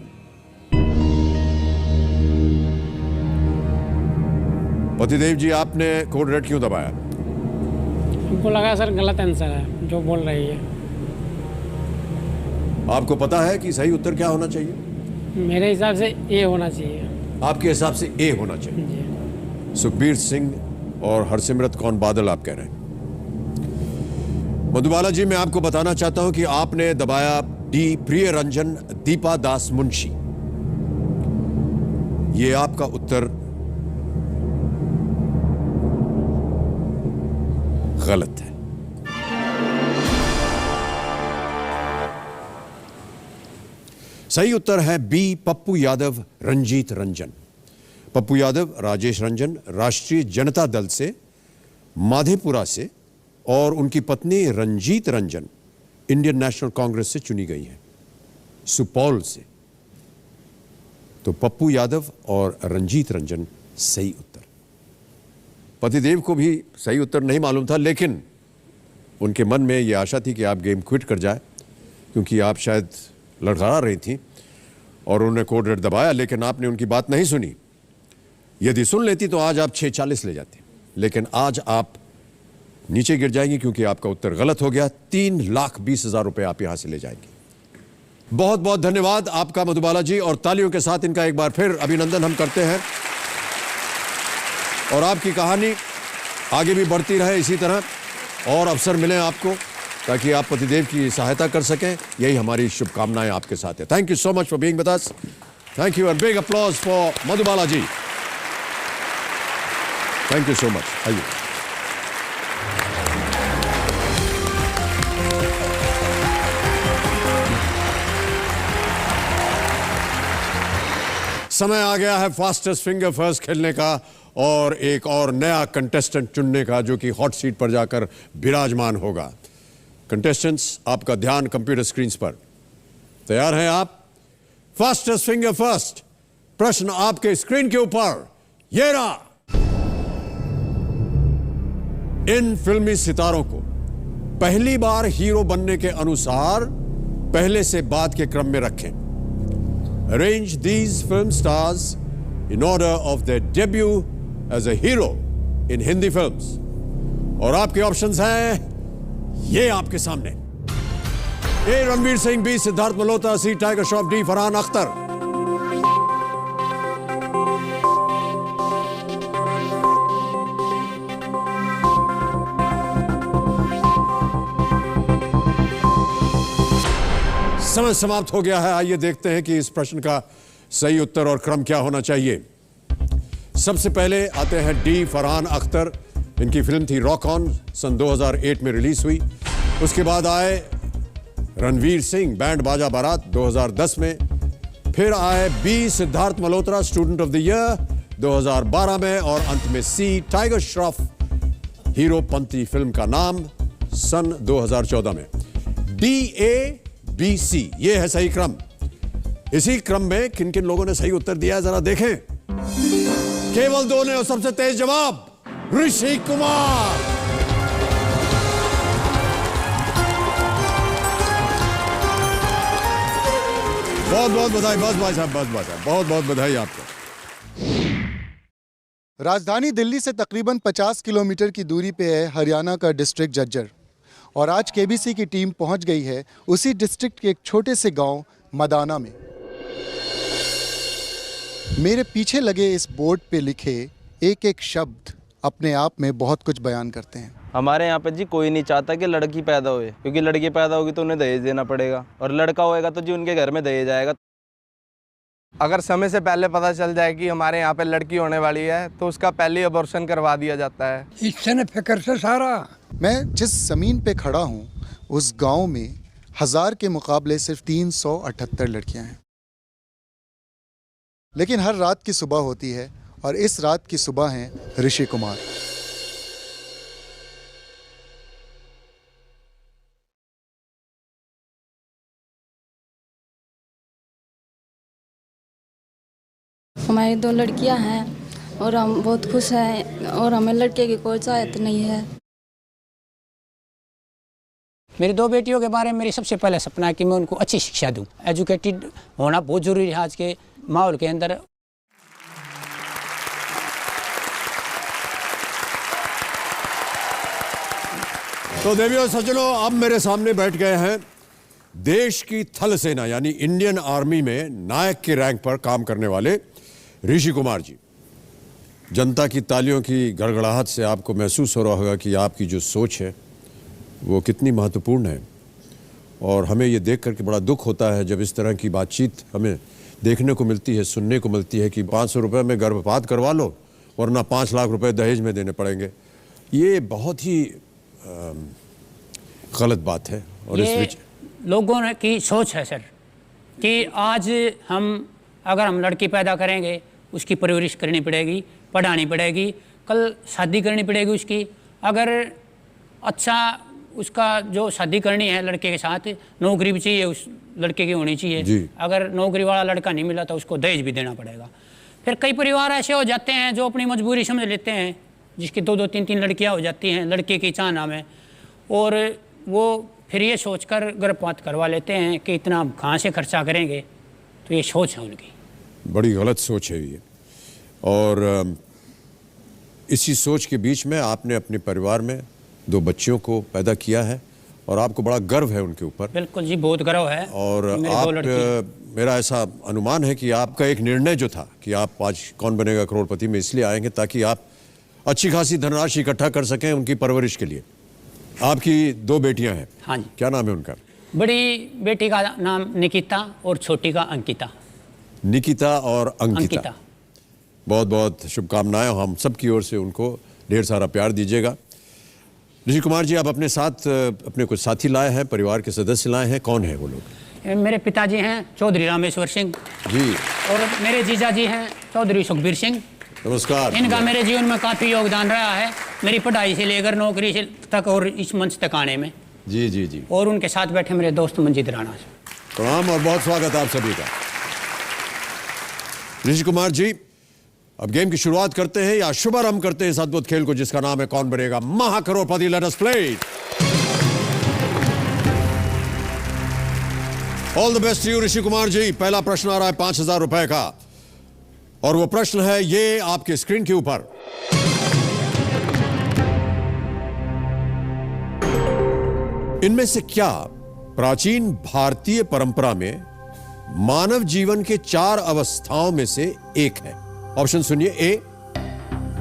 पतिदेव जी, आपने कोड रेड क्यों दबाया? हमको लगा सर गलत आंसर है जो बोल रही है। आपको पता है कि सही उत्तर क्या होना चाहिए? मेरे हिसाब से ए होना चाहिए। आपके हिसाब से ए होना चाहिए। जी। सुखबीर सिंह और हरसिमरत कौर बादल आप कह रहे हैं। मधुबाला जी, मैं आपको बताना चाहता हूं कि आपने दबाया डी प्रियरंजन दीपा दास मुंशी। ये आपका उत्तर गलत है। सही उत्तर है बी, पप्पू यादव रंजीत रंजन। पप्पू यादव राजेश रंजन राष्ट्रीय जनता दल से माधेपुरा से और उनकी पत्नी रंजीत रंजन इंडियन नेशनल कांग्रेस से चुनी गई हैं, सुपौल से। तो पप्पू यादव और रंजीत रंजन सही उत्तर। पतिदेव को भी सही उत्तर नहीं मालूम था, लेकिन उनके मन में यह आशा थी कि आप गेम क्विट कर जाए, क्योंकि आप शायद लड़खड़ा रही थी और उन्होंने कोड रेड दबाया, लेकिन आपने उनकी बात नहीं सुनी। यदि सुन लेती तो आज आप 640 ले जाती, लेकिन आज आप नीचे गिर जाएंगी क्योंकि आपका उत्तर गलत हो गया। 3,20,000 रुपए आप यहां से ले जाएंगे। बहुत बहुत धन्यवाद आपका मधुबाला जी, और तालियों के साथ इनका एक बार फिर अभिनंदन हम करते हैं। और आपकी कहानी आगे भी बढ़ती रहे इसी तरह। और अवसर मिले आपको ताकि आप पतिदेव की सहायता कर सकें, यही हमारी शुभकामनाएं आपके साथ है। Thank you so much for being with us. Thank you and big applause for Madhubala ji. Thank you so much. आइए। समय आ गया है फास्टेस्ट फिंगर फर्स्ट खेलने का और एक और नया कंटेस्टेंट चुनने का जो कि हॉट सीट पर जाकर विराजमान होगा। कंटेस्टेंट्स, आपका ध्यान कंप्यूटर स्क्रीन्स पर। तैयार हैं आप? फास्टेस्ट फिंगर फर्स्ट, प्रश्न आपके स्क्रीन के ऊपर ये रहा। इन फिल्मी सितारों को पहली बार हीरो बनने के अनुसार पहले से बाद के क्रम में रखें। Arrange these film stars in order of their debut as a hero in Hindi films. और आपके ऑप्शंस हैं ये आपके सामने। ए रणवीर सिंह, बी सिद्धार्थ मल्होत्रा, सी टाइगर श्रॉफ, डी फरहान अख्तर। समय समाप्त हो गया है। आइए देखते हैं कि इस प्रश्न का सही उत्तर और क्रम क्या होना चाहिए। सबसे पहले आते हैं डी फरहान अख्तर। इनकी फिल्म थी रॉक ऑन, सन 2008 में रिलीज हुई। उसके बाद आए रणवीर सिंह, बैंड बाजा बारात 2010 में। फिर आए B Siddharth Malhotra, student of the year 2012 में। और अंत में C Tiger Shroff, hero Panti film का नाम, सन 2014 में। डी ए बी सी, ये है सही क्रम। इसी क्रम में किन किन लोगों ने सही उत्तर दिया है जरा देखें। केवल दो ने और सबसे तेज जवाब ऋषि कुमार। बहुत बहुत बधाई। बस भाई साहब, बस भाई साहब, बहुत बहुत बधाई आपको। राजधानी दिल्ली से तकरीबन 50 किलोमीटर की दूरी पे है हरियाणा का डिस्ट्रिक्ट झज्जर, और आज केबीसी की टीम पहुंच गई है उसी डिस्ट्रिक्ट के एक छोटे से गांव मदाना में। मेरे पीछे लगे इस बोर्ड पे लिखे एक एक शब्द अपने आप में बहुत कुछ बयान करते हैं। हमारे यहाँ पे जी कोई नहीं चाहता कि लड़की पैदा होए, क्योंकि लड़की पैदा होगी तो उन्हें दहेज देना पड़ेगा, और लड़का होएगा तो जी उनके घर में दहेज आएगा। अगर समय से पहले पता चल जाए कि हमारे यहाँ पे लड़की होने वाली है तो उसका पहले ही अबॉर्शन करवा दिया जाता है। इससे न फिक्र से सारा। मैं जिस ज़मीन पे खड़ा हूँ उस गांव में 1000 के मुकाबले सिर्फ 378 लड़कियां हैं। लेकिन हर रात की सुबह होती है, और इस रात की सुबह हैं ऋषि कुमार। हमारी 2 लड़कियां हैं और हम बहुत खुश हैं, और हमें लड़के की कोई चाहत नहीं है। मेरी 2 बेटियों के बारे में मेरी सबसे पहला सपना है कि मैं उनको अच्छी शिक्षा दूं। एजुकेटेड होना बहुत ज़रूरी है आज के माहौल के अंदर। तो देवियों सज्जनों, अब मेरे सामने बैठ गए हैं देश की थल सेना यानी इंडियन आर्मी में नायक के रैंक पर काम करने वाले ऋषि कुमार जी। जनता की तालियों की गड़गड़ाहट से आपको महसूस हो रहा होगा कि आपकी जो सोच है वो कितनी महत्वपूर्ण है, और हमें ये देख करके बड़ा दुख होता है जब इस तरह की बातचीत हमें देखने को मिलती है, सुनने को मिलती है कि 500 रुपये में गर्भपात करवा लो वरना 5 लाख रुपए दहेज में देने पड़ेंगे। ये बहुत ही गलत बात है। और इस लोगों की सोच है सर कि आज अगर हम लड़की पैदा करेंगे उसकी परवरिश करनी पड़ेगी, पढ़ानी पड़ेगी, कल शादी करनी पड़ेगी उसकी। अगर अच्छा उसका जो शादी करनी है लड़के के साथ, नौकरी भी चाहिए उस लड़के की होनी चाहिए। अगर नौकरी वाला लड़का नहीं मिला तो उसको दहेज भी देना पड़ेगा। फिर कई परिवार ऐसे हो जाते हैं जो अपनी मजबूरी समझ लेते हैं, जिसकी 2-2, 3-3 लड़कियां हो जाती हैं लड़के की चाहना में, और वो फिर ये सोचकर गर्भपात करवा लेते हैं कि इतना हम कहाँ से खर्चा करेंगे। तो ये सोच है उनकी, बड़ी गलत सोच है ये। और इसी सोच के बीच में आपने अपने परिवार में 2 बच्चियों को पैदा किया है और आपको बड़ा गर्व है उनके ऊपर। बिल्कुल जी, बहुत गर्व है। और मेरा ऐसा अनुमान है कि आपका एक निर्णय जो था कि आप आज कौन बनेगा करोड़पति में इसलिए आएंगे ताकि आप अच्छी खासी धनराशि इकट्ठा कर सकें उनकी परवरिश के लिए। आपकी 2 बेटियां हैं। हाँ जी। क्या नाम है उनका? बड़ी बेटी का नाम निकिता और छोटी का अंकिता। निकिता और अंकिता। बहुत बहुत शुभकामनाएं, हम सब की ओर से उनको ढेर सारा प्यार दीजिएगा। ऋषि कुमार जी, आप अपने साथ अपने कुछ साथी लाए हैं, परिवार के सदस्य लाए हैं, कौन है वो लोग? मेरे पिताजी हैं चौधरी रामेश्वर सिंह जी, और मेरे जीजा जी हैं चौधरी सुखबीर सिंह। नमस्कार। इनका मेरे जीवन में काफ़ी योगदान रहा है, मेरी पढ़ाई से लेकर नौकरी से तक और इस मंच तक आने में। जी जी जी। और उनके साथ बैठे मेरे दोस्त मंजीत राणा। प्रणाम और बहुत स्वागत आप सभी का। ऋषि कुमार जी, अब गेम की शुरुआत करते हैं या शुभारंभ करते हैं इस अद्भुत खेल को जिसका नाम है कौन बनेगा महाकरोड़पति। Let us play. All the best you Rishi Kumar ji. पहला प्रश्न आ रहा है 5,000 रुपए का, और वो प्रश्न है ये आपके स्क्रीन के ऊपर। इनमें से क्या प्राचीन भारतीय परंपरा में मानव जीवन के 4 अवस्थाओं में से एक है? ऑप्शन सुनिए। ए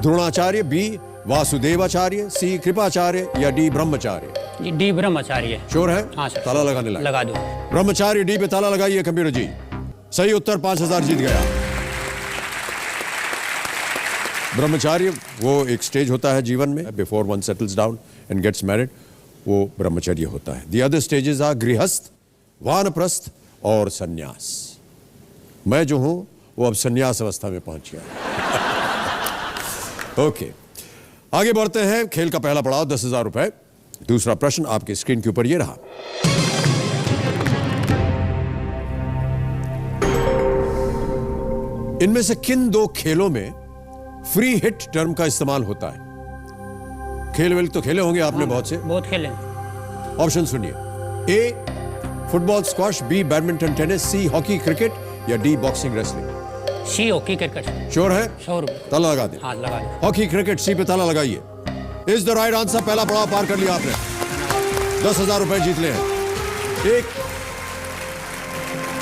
द्रोणाचार्य, बी वासुदेवाचार्य, सी कृपाचार्य या डी ब्रह्मचार्य। डी ब्रह्मचार्य। श्योर है? हाँ सर। ताला लगाने लगा दो। ब्रह्मचार्य डी पे ताला लगाइए कंप्यूटर जी। सही उत्तर, 5,000 जीत गया। ब्रह्मचार्य वो एक स्टेज होता है जीवन में before one settles down and gets married, वो ब्रह्मचर्य होता है। द अदर स्टेजेस आर गृहस्थ, वानप्रस्थ और सन्यास। मैं जो हूं वो अब सन्यास अवस्था में पहुंच गया। ओके, आगे बढ़ते हैं। खेल का पहला पड़ाव 10,000 रुपए। दूसरा प्रश्न आपके स्क्रीन के ऊपर ये रहा। इनमें से किन 2 खेलों में फ्री हिट टर्म का इस्तेमाल होता है? खेल वेल तो खेले होंगे आपने बहुत से। बहुत खेले। ऑप्शन सुनिए। A football squash, B badminton tennis, C hockey cricket या D boxing wrestling. C hockey cricket. Sure है? 100 रुपए। ताला लगा दे। हाँ लगा दे। हॉकी क्रिकेट सी पे ताला लगाइए। Is the right answer. पहला पड़ाव पार कर लिया आपने, 10,000 रुपए जीत ले हैं। एक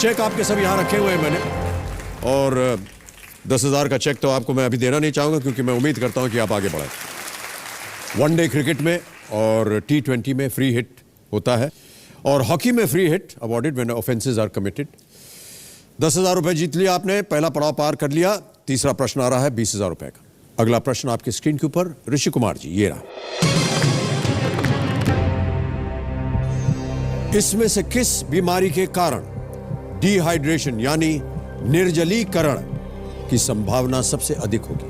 चेक आपके सब यहां रखे हुए हैं मैंने, और 10,000 का चेक तो आपको मैं अभी देना नहीं चाहूंगा क्योंकि मैं उम्मीद करता हूं कि आप आगे बढ़ें। वनडे क्रिकेट में और T20 में फ्री हिट होता है, और हॉकी में free hit awarded when offences are committed. 10,000 रुपए जीत लिया आपने, पहला पड़ाव पार कर लिया। तीसरा प्रश्न आ रहा है 20,000 रुपए का। अगला प्रश्न आपके स्क्रीन के ऊपर। ऋषि कुमार जी, ये रहा। इसमें से किस बीमारी के कारण डिहाइड्रेशन यानी निर्जलीकरण की संभावना सबसे अधिक होगी?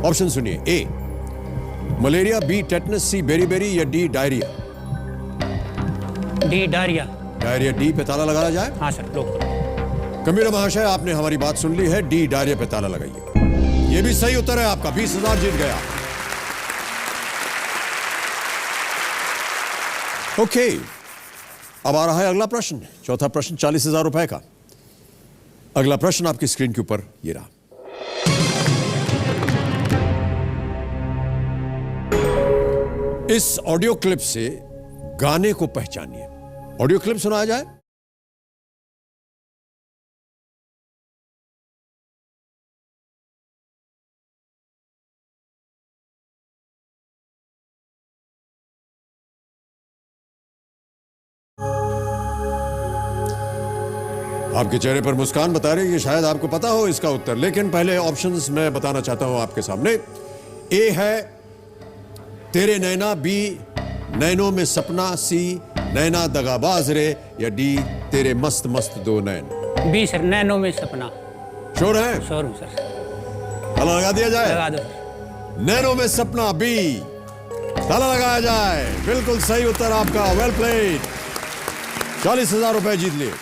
ऑप्शन सुनिए। ए मलेरिया, बी टेटनस, सी बेरीबेरी या D diarrhoea. D diarrhoea. Diarrhoea D पे ताला लगाया जाए? हाँ सर, लोग। कंप्यूटर महाशय, आपने हमारी बात सुन ली है, डी डायरिया पे ताला लगाइए। ये भी सही उत्तर है आपका, 20,000 जीत गया। ओके, अब आ रहा है अगला प्रश्न, चौथा प्रश्न 40,000 रुपए का। अगला प्रश्न आपकी स्क्रीन के ऊपर ये रहा। इस ऑडियो क्लिप से गाने को पहचानिए। ऑडियो क्लिप सुनाया जाए। आपके चेहरे पर मुस्कान बता रही है शायद आपको पता हो इसका उत्तर, लेकिन पहले ऑप्शंस मैं बताना चाहता हूं आपके सामने। ए है तेरे नैना, बी नैनों में सपना, सी नैना दगाबाज रे या डी तेरे मस्त मस्त दो नैन। बी सर, नैनों में सपना। श्योर है? श्योर हूं सर। ताला लगा दिया जाए? लगा दो। नैनों में सपना बी, ताला लगाया जाए। बिल्कुल सही उत्तर आपका, वेल प्लेड। 40,000 रुपए जीत लिए।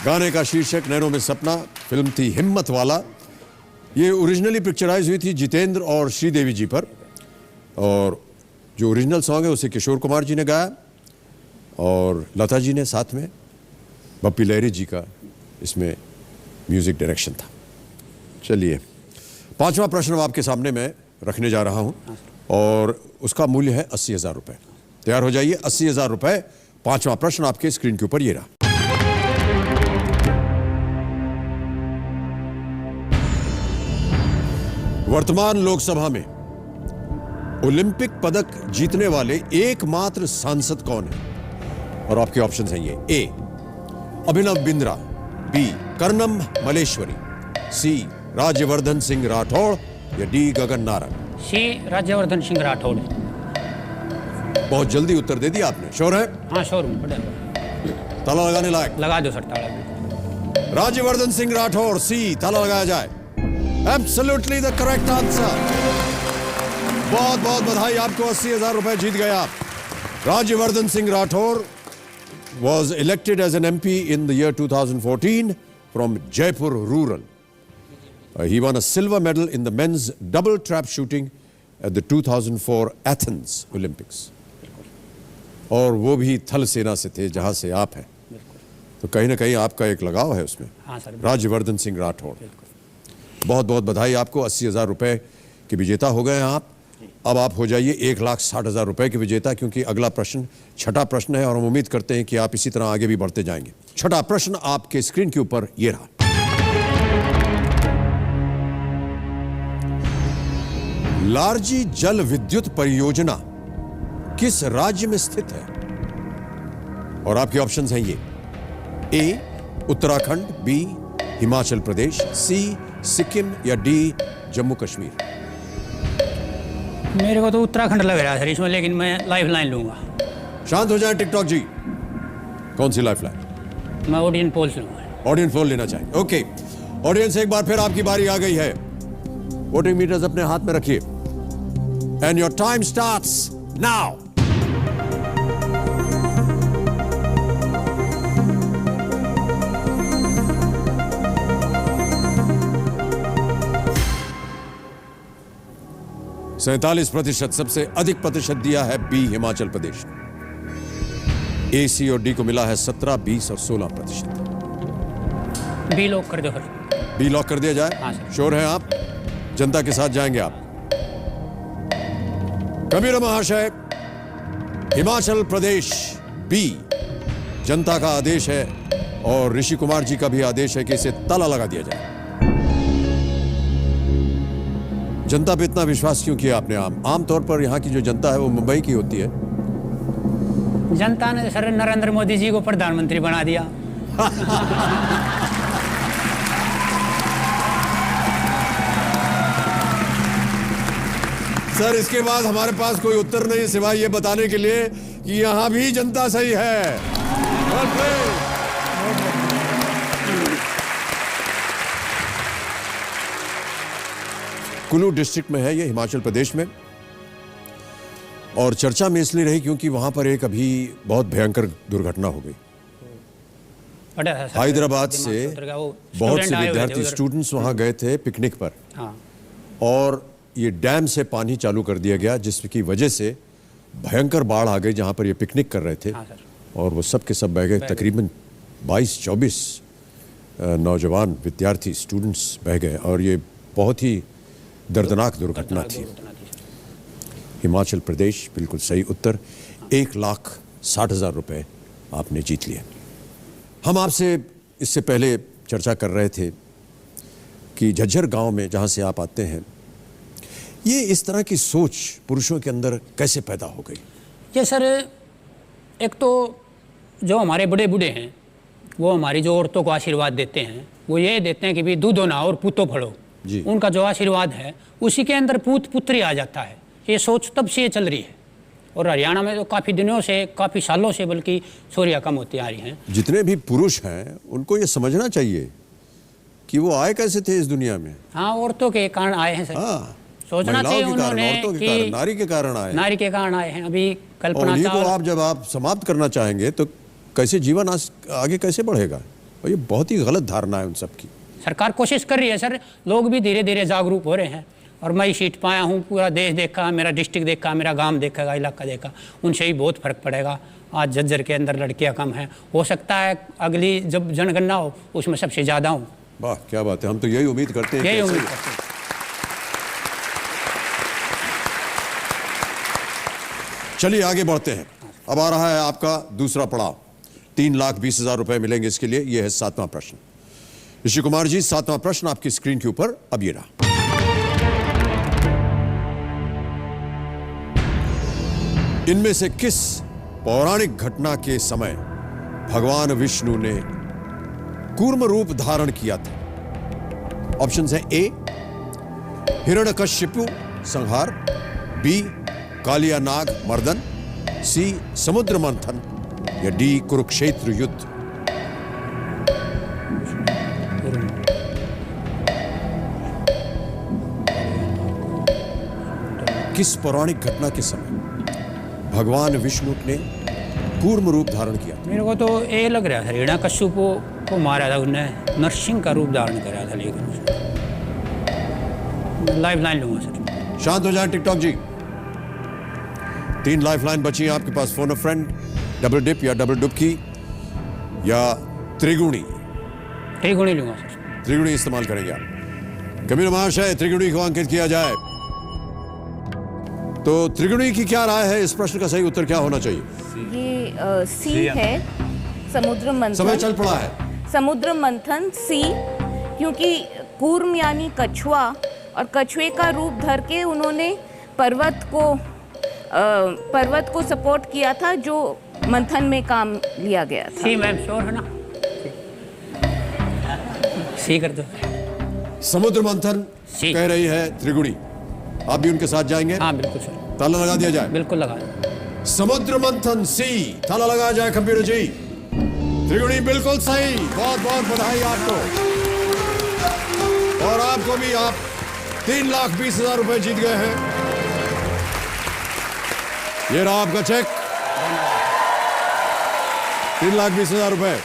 गाने का शीर्षक नैनों में सपना, फिल्म थी हिम्मत वाला। ये ओरिजिनली पिक्चराइज हुई थी जितेंद्र और श्रीदेवी जी पर, और जो ओरिजिनल सॉन्ग है उसे किशोर कुमार जी ने गाया और लता जी ने साथ में, बप्पी लहरी जी का इसमें म्यूजिक डायरेक्शन था। चलिए, पांचवा प्रश्न आपके सामने मैं रखने जा रहा हूं और उसका मूल्य है 80,000 रुपए। तैयार हो जाइए। 80,000 रुपए। पांचवा प्रश्न आपके स्क्रीन के ऊपर ये रहा। वर्तमान लोकसभा में ओलंपिक पदक जीतने वाले एकमात्र सांसद कौन है? और आपके ऑप्शन हैं ये: ए अभिनव बिंद्रा, बी कर्णम मलेश्वरी, सी राज्यवर्धन सिंह राठौड़ या डी गगन नारंग। सी राज्यवर्धन सिंह राठौड़। बहुत जल्दी उत्तर दे दिया आपने। श्योर है? हाँ श्योर हूँ। ताला लगाने लायक? लगा दो सर ताला। राज्यवर्धन सिंह राठौड़, सी, ताला लगाया जाए। Absolutely the correct answer. बहुत बहुत बधाई आपको, 80,000 रुपए जीत गए आप। Rajyavardhan Singh Rathore was elected as an MP in the year 2014 from Jaipur Rural. He won a silver medal in the men's double trap shooting at the 2004 Athens Olympics. और वो भी थल सेना से थे जहां से आप हैं, तो कहीं ना कहीं आपका एक लगाव है उसमें। हाँ सर। राज्यवर्धन सिंह राठौड़, बहुत बहुत बधाई आपको, 80,000 रुपए के विजेता हो गए हैं आप। अब आप हो जाइए 1,60,000 रुपए के विजेता, क्योंकि अगला प्रश्न छठा प्रश्न है और हम उम्मीद करते हैं कि आप इसी तरह आगे भी बढ़ते जाएंगे। छठा प्रश्न आपके स्क्रीन के ऊपर ये रहा। लारजी जल विद्युत परियोजना किस राज्य में स्थित है? और आपके ऑप्शंस हैं ये: ए उत्तराखंड, बी हिमाचल प्रदेश, सी सिक्किम या डी जम्मू कश्मीर। मेरे को तो उत्तराखंड लग रहा है सर इसमें, लेकिन मैं लाइफ लाइन लूंगा। शांत हो जाए टिकटॉक जी। कौन सी लाइफ लाइन? मैं ऑडियंस पोल लूंगा। ऑडियंस पोल लेना चाहिए। ओके ऑडियंस, एक बार फिर आपकी बारी आ गई है। वोटिंग मीटर्स अपने हाथ में रखिए and your time starts now. %47 सबसे अधिक प्रतिशत दिया है बी हिमाचल प्रदेश। ए, सी और डी को मिला है 17, 20 और 16%। बी लॉक कर दो सर। बी लॉक कर दिया जाए? हाँ सर। श्योर हैं आप? जनता के साथ जाएंगे आप? कबीर महाशय, हिमाचल प्रदेश बी जनता का आदेश है और ऋषि कुमार जी का भी आदेश है कि इसे ताला लगा दिया जाए। जनता पे इतना विश्वास क्यों किया आपने? आमतौर पर यहाँ की जो जनता है वो मुंबई की होती है। जनता ने सर नरेंद्र मोदी जी को प्रधानमंत्री बना दिया। सर इसके बाद हमारे पास कोई उत्तर नहीं सिवाय ये बताने के लिए कि यहां भी जनता सही है। कुल्लू डिस्ट्रिक्ट में है ये, हिमाचल प्रदेश में, और चर्चा में इसलिए रही क्योंकि वहां पर एक अभी बहुत भयंकर दुर्घटना हो गई। हैदराबाद से बहुत से विद्यार्थी स्टूडेंट्स वहां गए थे पिकनिक पर। हाँ। और ये डैम से पानी चालू कर दिया गया जिसकी वजह से भयंकर बाढ़ आ गई जहां पर ये पिकनिक कर रहे थे। हाँ सर। और वो सब के सब बह गए। तकरीबन 22-24 नौजवान विद्यार्थी स्टूडेंट्स बह गए और ये बहुत ही दर्दनाक दुर्घटना थी। हिमाचल प्रदेश बिल्कुल सही उत्तर। 1,60,000 रुपए आपने जीत लिए। हम आपसे इससे पहले चर्चा कर रहे थे कि झज्जर गांव में जहां से आप आते हैं, ये इस तरह की सोच पुरुषों के अंदर कैसे पैदा हो गई? ये सर एक तो जो हमारे बड़े बूढ़े हैं वो हमारी जो औरतों को आशीर्वाद देते हैं वो ये देते हैं कि भाई दूधो ना और पूतो फड़ो। उनका जो आशीर्वाद है उसी के अंदर पूत पुत्री आ जाता है। ये सोच तब से ये चल रही है और हरियाणा में तो काफ़ी दिनों से, काफ़ी सालों से बल्कि चोरियाँ कम होती आ रही हैं। जितने भी पुरुष हैं उनको ये समझना चाहिए कि वो आए कैसे थे इस दुनिया में। हाँ, औरतों के कारण आए हैं सर। हाँ, सोचना चाहिए उन्होंने कि नारी के कारण आए, नारी के कारण आए हैं। अभी कल्पना को आप जब आप समाप्त करना चाहेंगे तो कैसे जीवन आगे कैसे बढ़ेगा? और ये बहुत ही गलत धारणा है उन सब की। सरकार कोशिश कर रही है सर, लोग भी धीरे धीरे जागरूक हो रहे हैं। और मैं सीट पाया हूँ, पूरा देश देखा, मेरा डिस्ट्रिक्ट देखा, मेरा गांव देखेगा, इलाका देखा, उनसे ही बहुत फर्क पड़ेगा। आज झज्जर के अंदर लड़कियाँ कम हैं, हो सकता है अगली जब जनगणना हो उसमें सबसे ज़्यादा हूँ। वाह, क्या बात है। हम तो यही उम्मीद करते हैं। यही उम्मीद करते हैं। चलिए आगे बढ़ते हैं। अब आ रहा है आपका दूसरा पड़ाव। 3,20,000 रुपए मिलेंगे इसके लिए। यह है 7वां प्रश्न। ऋषि कुमार जी, 7वां प्रश्न आपकी स्क्रीन के ऊपर अब ये रहा। इनमें से किस पौराणिक घटना के समय भगवान विष्णु ने कूर्म रूप धारण किया था? ऑप्शंस हैं ए हिरण्यकश्यपु संहार, बी कालिया नाग मर्दन, सी समुद्र मंथन या डी कुरुक्षेत्र युद्ध। किस पौराणिक घटना के समय भगवान विष्णु ने कूर्म रूप धारण किया? मेरे को तो ये लग रहा था हिरण्यकश्यप को मारा था उसने, नरसिंह का रूप धारण करा था। लेकिन लाइफ लाइन लूंगा सर। शांत हो जाए टिकटॉक जी। 3 लाइफ लाइन बची हैं आपके पास। Phone a friend, double dip या डबल डुबकी या त्रिगुणी? त्रिगुणी लूंगा सर। त्रिगुणी इस्तेमाल करेंगे आप। कबीर महाशय, त्रिगुणी को अंकित किया जाए तो त्रिगुणी की क्या राय है? इस प्रश्न का सही उत्तर क्या होना चाहिए? ये सी है, समुद्र मंथन। समय चल पड़ा है। समुद्र मंथन सी, क्योंकि कूर्म यानी कछुआ, और कछुए का रूप धर के उन्होंने पर्वत को सपोर्ट किया था, जो मंथन में काम लिया गया था। सी मैम, श्योर है ना? सी कर दो। समुद्र मंथन कह रही है त्रिगुणी। आप भी उनके साथ जाएंगे? हाँ बिल्कुल सर। ताला लगा दिया जाए? बिल्कुल लगा। समुद्र मंथन सी, ताला लगा जाए कंप्यूटर जी। त्रिगुणी बिल्कुल सही। बहुत बहुत बधाई आपको, और आपको भी। आप 3,20,000 रुपए जीत गए हैं। ये रहा आपका चेक, 3,20,000 रुपए।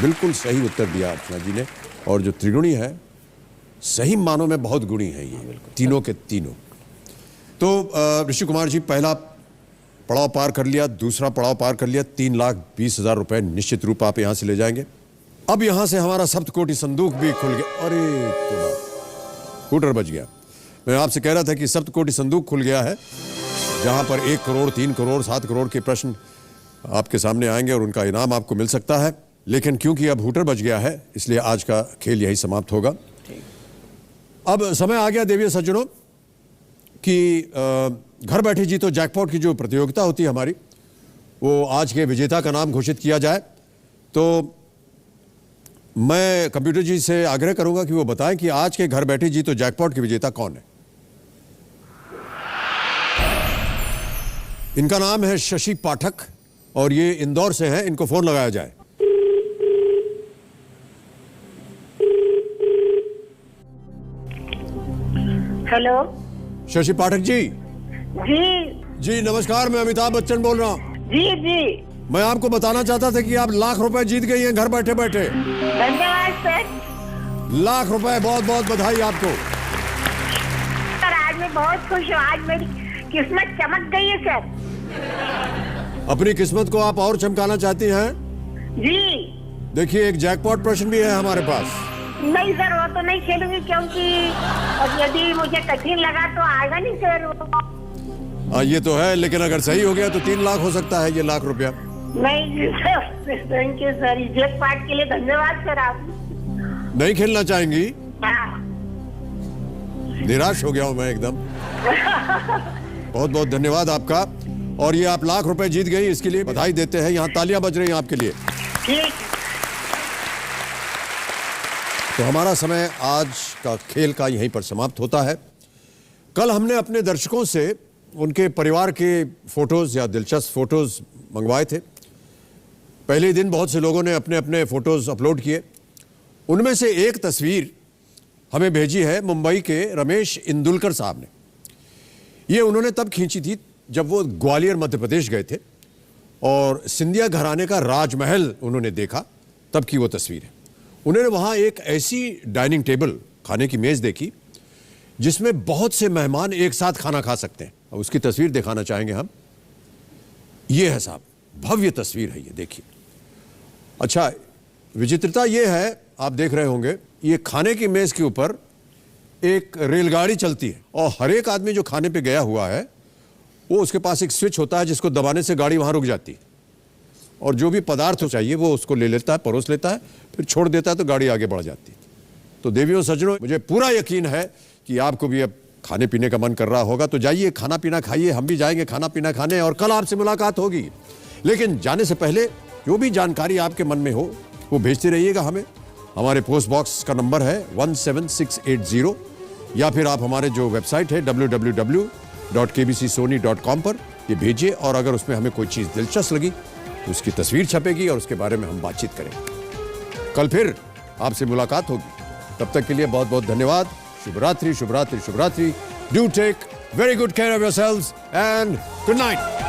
बिल्कुल सही उत्तर दिया अर्चना जी ने। और जो त्रिगुणी है, सही मानों में बहुत गुणी है ये, तीनों के तीनों। तो ऋषि कुमार जी, पहला पड़ाव पार कर लिया, दूसरा पड़ाव पार कर लिया। 3,20,000 रुपए निश्चित रूप आप यहां से ले जाएंगे। अब यहां से हमारा सप्तकोटि संदूक भी खुल गया। अरे स्कूटर बच गया। मैं आपसे कह रहा था कि सप्तकोटि संदूक खुल गया है, जहां पर 1 करोड़, 3 करोड़, 7 करोड़ के प्रश्न आपके सामने आएंगे और उनका इनाम आपको मिल सकता है। लेकिन क्योंकि अब हूटर बच गया है, इसलिए आज का खेल यही समाप्त होगा। अब समय आ गया देवियों सज्जनों कि घर बैठे जीतो जैकपॉट की जो प्रतियोगिता होती है हमारी, वो आज के विजेता का नाम घोषित किया जाए। तो मैं कंप्यूटर जी से आग्रह करूंगा कि वो बताएं कि आज के घर बैठे जीतो जैकपॉट के विजेता कौन है। इनका नाम है शशि पाठक और ये इंदौर से हैं। इनको फोन लगाया जाए। हेलो, शशि पाठक जी। जी नमस्कार, मैं अमिताभ बच्चन बोल रहा हूँ। जी मैं आपको बताना चाहता था कि आप लाख रुपए जीत गई हैं घर बैठे बैठे। धन्यवाद सर। लाख रुपए, बहुत बहुत बधाई आपको। सर आज मैं बहुत खुश हूँ, आज मेरी किस्मत चमक गई है सर। अपनी किस्मत को आप और चमकाना चाहती हैं? जी। देखिए, एक जैकपॉट प्रश्न भी है हमारे पास। नहीं सर, वो तो नहीं खेलूंगी, क्योंकि अब यदि मुझे कठिन लगा तो आएगा नहीं सर वो। ये तो है, लेकिन अगर सही हो गया तो 3 लाख हो सकता है, ये लाख रुपया। नहीं sir, thank you sir, jackpot के लिए धन्यवाद सर। आप नहीं खेलना चाहेंगी? हाँ। निराश हो गया हूं मैं एकदम। बहुत बहुत धन्यवाद आपका। और ये आप लाख रुपए जीत गई, इसके लिए बधाई देते हैं। यहाँ तालियां बज रही हैं आपके लिए। ठीक। तो हमारा समय आज का खेल का यहीं पर समाप्त होता है। कल हमने अपने दर्शकों से उनके परिवार के फोटोज या दिलचस्प फोटोज मंगवाए थे। पहले दिन बहुत से लोगों ने अपने अपने फोटोज अपलोड किए। उनमें से एक तस्वीर हमें भेजी है मुंबई के रमेश इंदुलकर साहब ने। ये उन्होंने तब खींची थी जब वो ग्वालियर मध्य प्रदेश गए थे और सिंधिया घराने का राजमहल उन्होंने देखा, तब की वो तस्वीर है। उन्होंने वहाँ एक ऐसी डाइनिंग टेबल, खाने की मेज़ देखी जिसमें बहुत से मेहमान एक साथ खाना खा सकते हैं। अब उसकी तस्वीर दिखाना चाहेंगे हम। ये है साहब, भव्य तस्वीर है ये, देखिए। अच्छा, विचित्रता ये है, आप देख रहे होंगे, ये खाने की मेज़ के ऊपर एक रेलगाड़ी चलती है और हर एक आदमी जो खाने पे गया हुआ है वो उसके पास एक स्विच होता है जिसको दबाने से गाड़ी वहाँ रुक जाती है और जो भी पदार्थ चाहिए वो उसको ले लेता है, परोस लेता है, फिर छोड़ देता है तो गाड़ी आगे बढ़ जाती है। तो देवियों सज्जनों, मुझे पूरा यकीन है कि आपको भी अब खाने पीने का मन कर रहा होगा तो जाइए, खाना पीना खाइए, हम भी जाएंगे खाना पीना खाने और कल आपसे मुलाकात होगी। लेकिन जाने से पहले जो भी जानकारी आपके मन में हो वो भेजते रहिएगा हमें। हमारे पोस्ट बॉक्स का नंबर है 17680 या फिर आप हमारे जो वेबसाइट है www.kbcsony.com पर ये भेजिए और अगर उसमें हमें कोई चीज़ दिलचस्प लगी तो उसकी तस्वीर छपेगी और उसके बारे में हम बातचीत करेंगे। कल फिर आपसे मुलाकात होगी, तब तक के लिए बहुत बहुत धन्यवाद। शुभ रात्रि, शुभ रात्रि, शुभ रात्रि। Do take very good care of yourselves and good night.